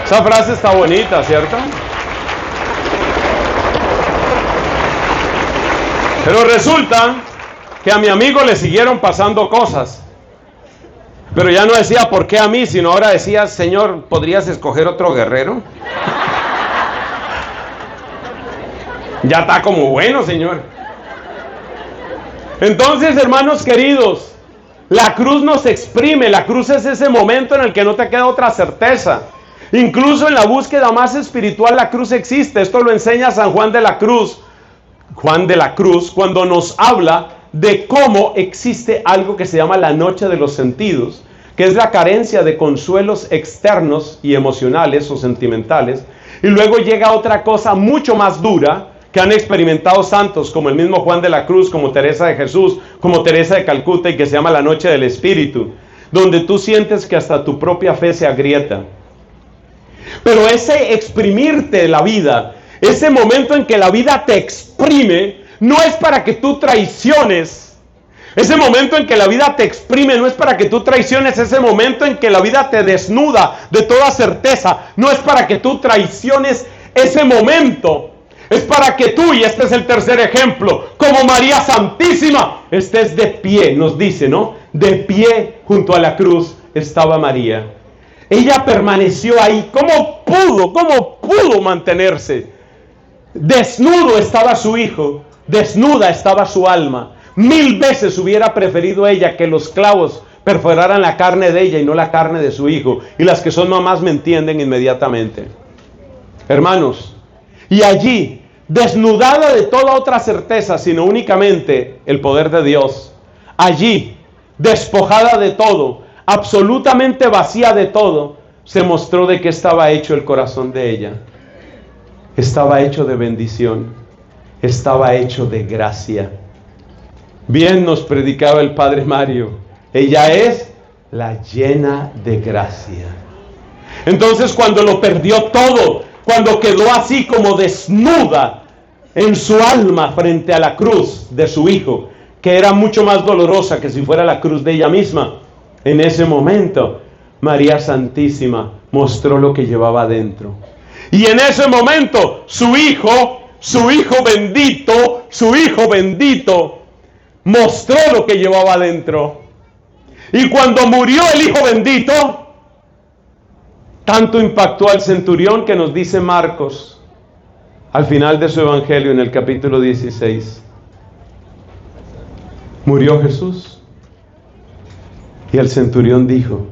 Esa frase está bonita, ¿cierto? Pero resulta que que a mi amigo le siguieron pasando cosas. Pero ya no decía ¿por qué a mí?, sino ahora decía: Señor, ¿podrías escoger otro guerrero? Ya está como bueno, Señor. Entonces, hermanos queridos, la cruz nos exprime. La cruz es ese momento en el que no te queda otra certeza. Incluso en la búsqueda más espiritual, la cruz existe. Esto lo enseña San Juan de la Cruz. Juan de la Cruz, cuando nos habla de cómo existe algo que se llama la noche de los sentidos, que es la carencia de consuelos externos y emocionales o sentimentales. Y luego llega otra cosa mucho más dura que han experimentado santos como el mismo Juan de la Cruz, como Teresa de Jesús, como Teresa de Calcuta, y que se llama la noche del espíritu, donde tú sientes que hasta tu propia fe se agrieta. Pero ese exprimirte la vida, ese momento en que la vida te exprime, no es para que tú traiciones. Ese momento en que la vida te exprime no es para que tú traiciones. Ese momento en que la vida te desnuda de toda certeza no es para que tú traiciones. Ese momento es para que tú, y este es el tercer ejemplo, como María Santísima, estés de pie, nos dice, ¿no? De pie junto a la cruz estaba María. Ella permaneció ahí. ¿Cómo pudo mantenerse? Desnudo estaba su hijo, desnuda estaba su alma. 1000 veces hubiera preferido ella que los clavos perforaran la carne de ella y no la carne de su hijo. Y las que son mamás me entienden inmediatamente. Hermanos, y allí, desnudada de toda otra certeza, sino únicamente el poder de Dios, allí, despojada de todo, absolutamente vacía de todo, se mostró de qué estaba hecho el corazón de ella. Estaba hecho de bendición, estaba hecho de gracia. Bien nos predicaba el Padre Mario, ella es la llena de gracia. Entonces, cuando lo perdió todo, cuando quedó así como desnuda en su alma frente a la cruz de su hijo, que era mucho más dolorosa que si fuera la cruz de ella misma, en ese momento María Santísima mostró lo que llevaba adentro. Y en ese momento su hijo bendito, mostró lo que llevaba adentro. Y cuando murió el hijo bendito, tanto impactó al centurión que nos dice Marcos, al final de su evangelio, en el capítulo 16. Murió Jesús. Y el centurión dijo,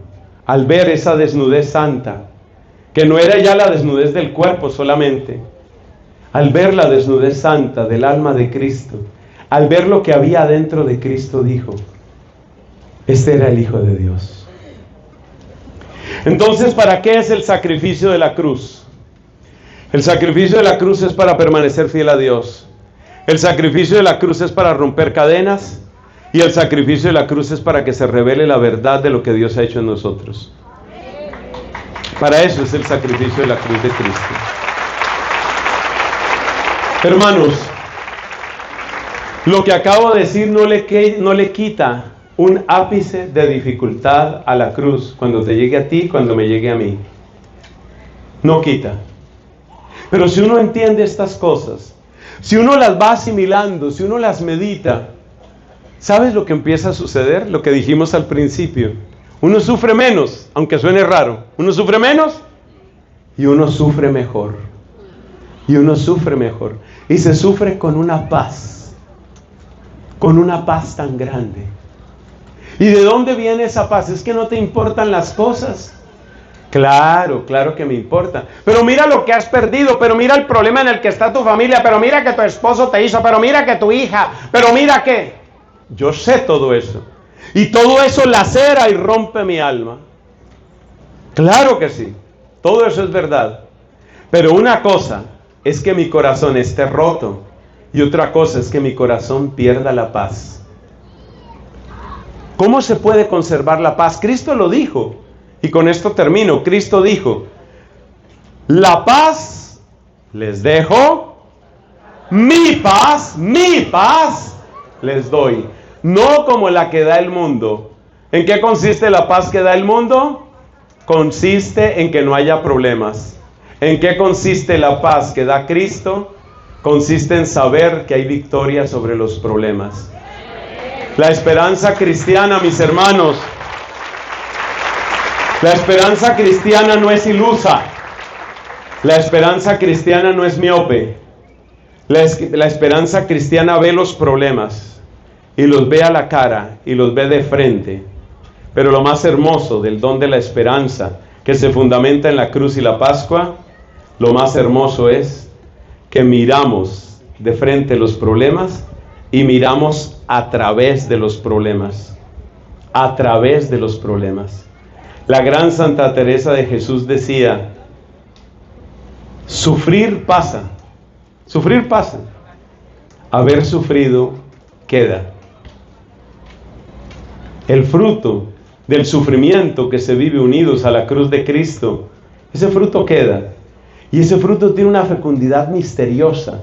al ver esa desnudez santa, que no era ya la desnudez del cuerpo solamente, al ver la desnudez santa del alma de Cristo, al ver lo que había dentro de Cristo, dijo, este era el Hijo de Dios. Entonces, ¿para qué es el sacrificio de la cruz? El sacrificio de la cruz es para permanecer fiel a Dios. El sacrificio de la cruz es para romper cadenas. Y el sacrificio de la cruz es para que se revele la verdad de lo que Dios ha hecho en nosotros. Para eso es el sacrificio de la cruz de Cristo. Hermanos, lo que acabo de decir no le quita un ápice de dificultad a la cruz cuando te llegue a ti, cuando me llegue a mí. No quita. Pero si uno entiende estas cosas, si uno las va asimilando, si uno las medita, ¿sabes lo que empieza a suceder? Lo que dijimos al principio. Uno sufre menos, aunque suene raro. Uno sufre menos y uno sufre mejor. Y uno sufre mejor. Y se sufre con una paz tan grande. ¿Y de dónde viene esa paz? Es que no te importan las cosas. Claro que me importa. Pero mira lo que has perdido, pero mira el problema en el que está tu familia, pero mira que tu esposo te hizo, pero mira que tu hija, pero mira que... Yo sé todo eso. Y todo eso lacera y rompe mi alma. Claro que sí. Todo eso es verdad. Pero una cosa es que mi corazón esté roto. Y otra cosa es que mi corazón pierda la paz. ¿Cómo se puede conservar la paz? Cristo lo dijo. Y con esto termino. Cristo dijo, la paz les dejo, mi paz les doy. No como la que da el mundo. ¿En qué consiste la paz que da el mundo? Consiste en que no haya problemas. ¿En qué consiste la paz que da Cristo? Consiste en saber que hay victoria sobre los problemas. La esperanza cristiana, mis hermanos, la esperanza cristiana no es ilusa. La esperanza cristiana no es miope. La esperanza cristiana ve los problemas y los ve a la cara y los ve de frente. Pero lo más hermoso del don de la esperanza, que se fundamenta en la cruz y la Pascua, lo más hermoso es que miramos de frente los problemas y miramos a través de los problemas. A través de los problemas. La gran Santa Teresa de Jesús decía: sufrir pasa, haber sufrido queda. El fruto del sufrimiento que se vive unidos a la cruz de Cristo, ese fruto queda. Y ese fruto tiene una fecundidad misteriosa,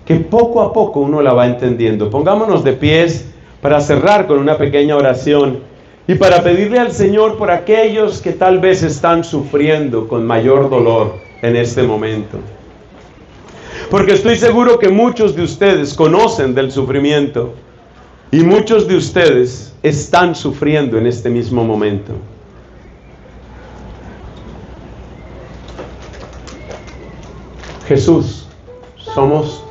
que poco a poco uno la va entendiendo. Pongámonos de pies para cerrar con una pequeña oración y para pedirle al Señor por aquellos que tal vez están sufriendo con mayor dolor en este momento. Porque estoy seguro que muchos de ustedes conocen del sufrimiento y muchos de ustedes están sufriendo en este mismo momento. Jesús, somos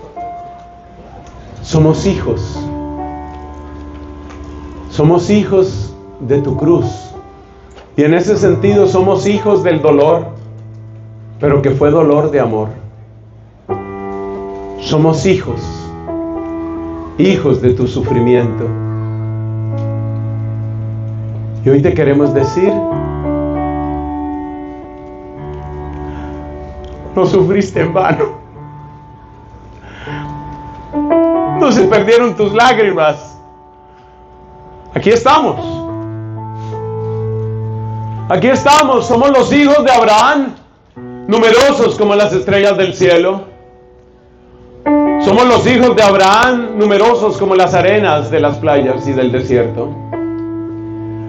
hijos. Somos hijos de tu cruz. Y en ese sentido somos hijos del dolor, pero que fue dolor de amor. Somos hijos de tu sufrimiento. Y hoy te queremos decir: no sufriste en vano. No se perdieron tus lágrimas. Aquí estamos. Aquí estamos. Somos los hijos de Abraham, numerosos como las estrellas del cielo. Somos los hijos de Abraham, numerosos como las arenas de las playas y del desierto.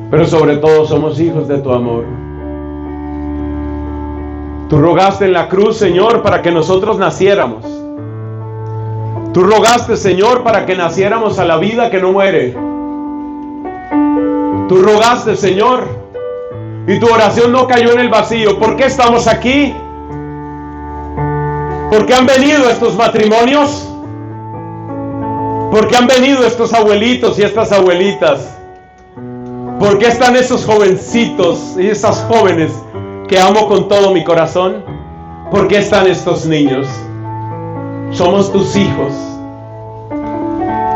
Pero sobre todo somos hijos de tu amor. Tú rogaste en la cruz, Señor, para que nosotros naciéramos. Tú rogaste, Señor, para que naciéramos a la vida que no muere. Tú rogaste, Señor, y tu oración no cayó en el vacío. ¿Por qué estamos aquí? ¿Por qué han venido estos matrimonios? ¿Por qué han venido estos abuelitos y estas abuelitas? ¿Por qué están esos jovencitos y esas jóvenes que amo con todo mi corazón? ¿Por qué están estos niños? Somos tus hijos.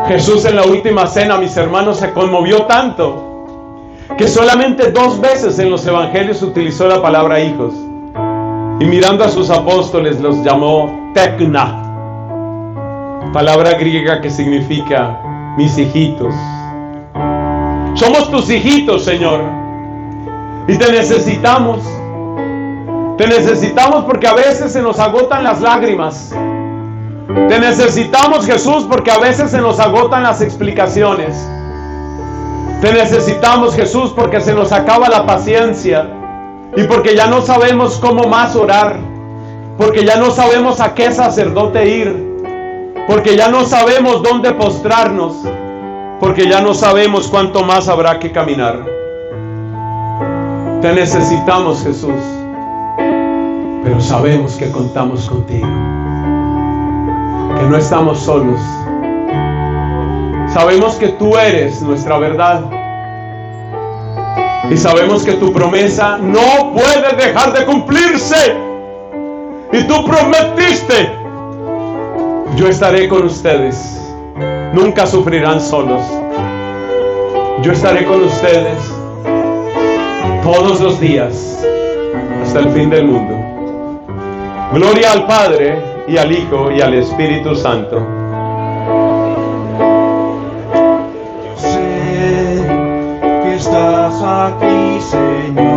Jesús en la última cena, mis hermanos, se conmovió tanto que solamente 2 veces en los evangelios utilizó la palabra hijos. Y mirando a sus apóstoles los llamó tekna, palabra griega que significa mis hijitos. Somos tus hijitos, Señor, y te necesitamos. Te necesitamos porque a veces se nos agotan las lágrimas. Te necesitamos, Jesús, porque a veces se nos agotan las explicaciones. Te necesitamos, Jesús, porque se nos acaba la paciencia y porque ya no sabemos cómo más orar, porque ya no sabemos a qué sacerdote ir, porque ya no sabemos dónde postrarnos, porque ya no sabemos cuánto más habrá que caminar. Te necesitamos, Jesús, pero sabemos que contamos contigo, que no estamos solos. Sabemos que tú eres nuestra verdad y sabemos que tu promesa no puede dejar de cumplirse. Y tú prometiste: yo estaré con ustedes, nunca sufrirán solos. Yo estaré con ustedes todos los días hasta el fin del mundo. Gloria al Padre y al Hijo y al Espíritu Santo. Yo sé que estás aquí, Señor.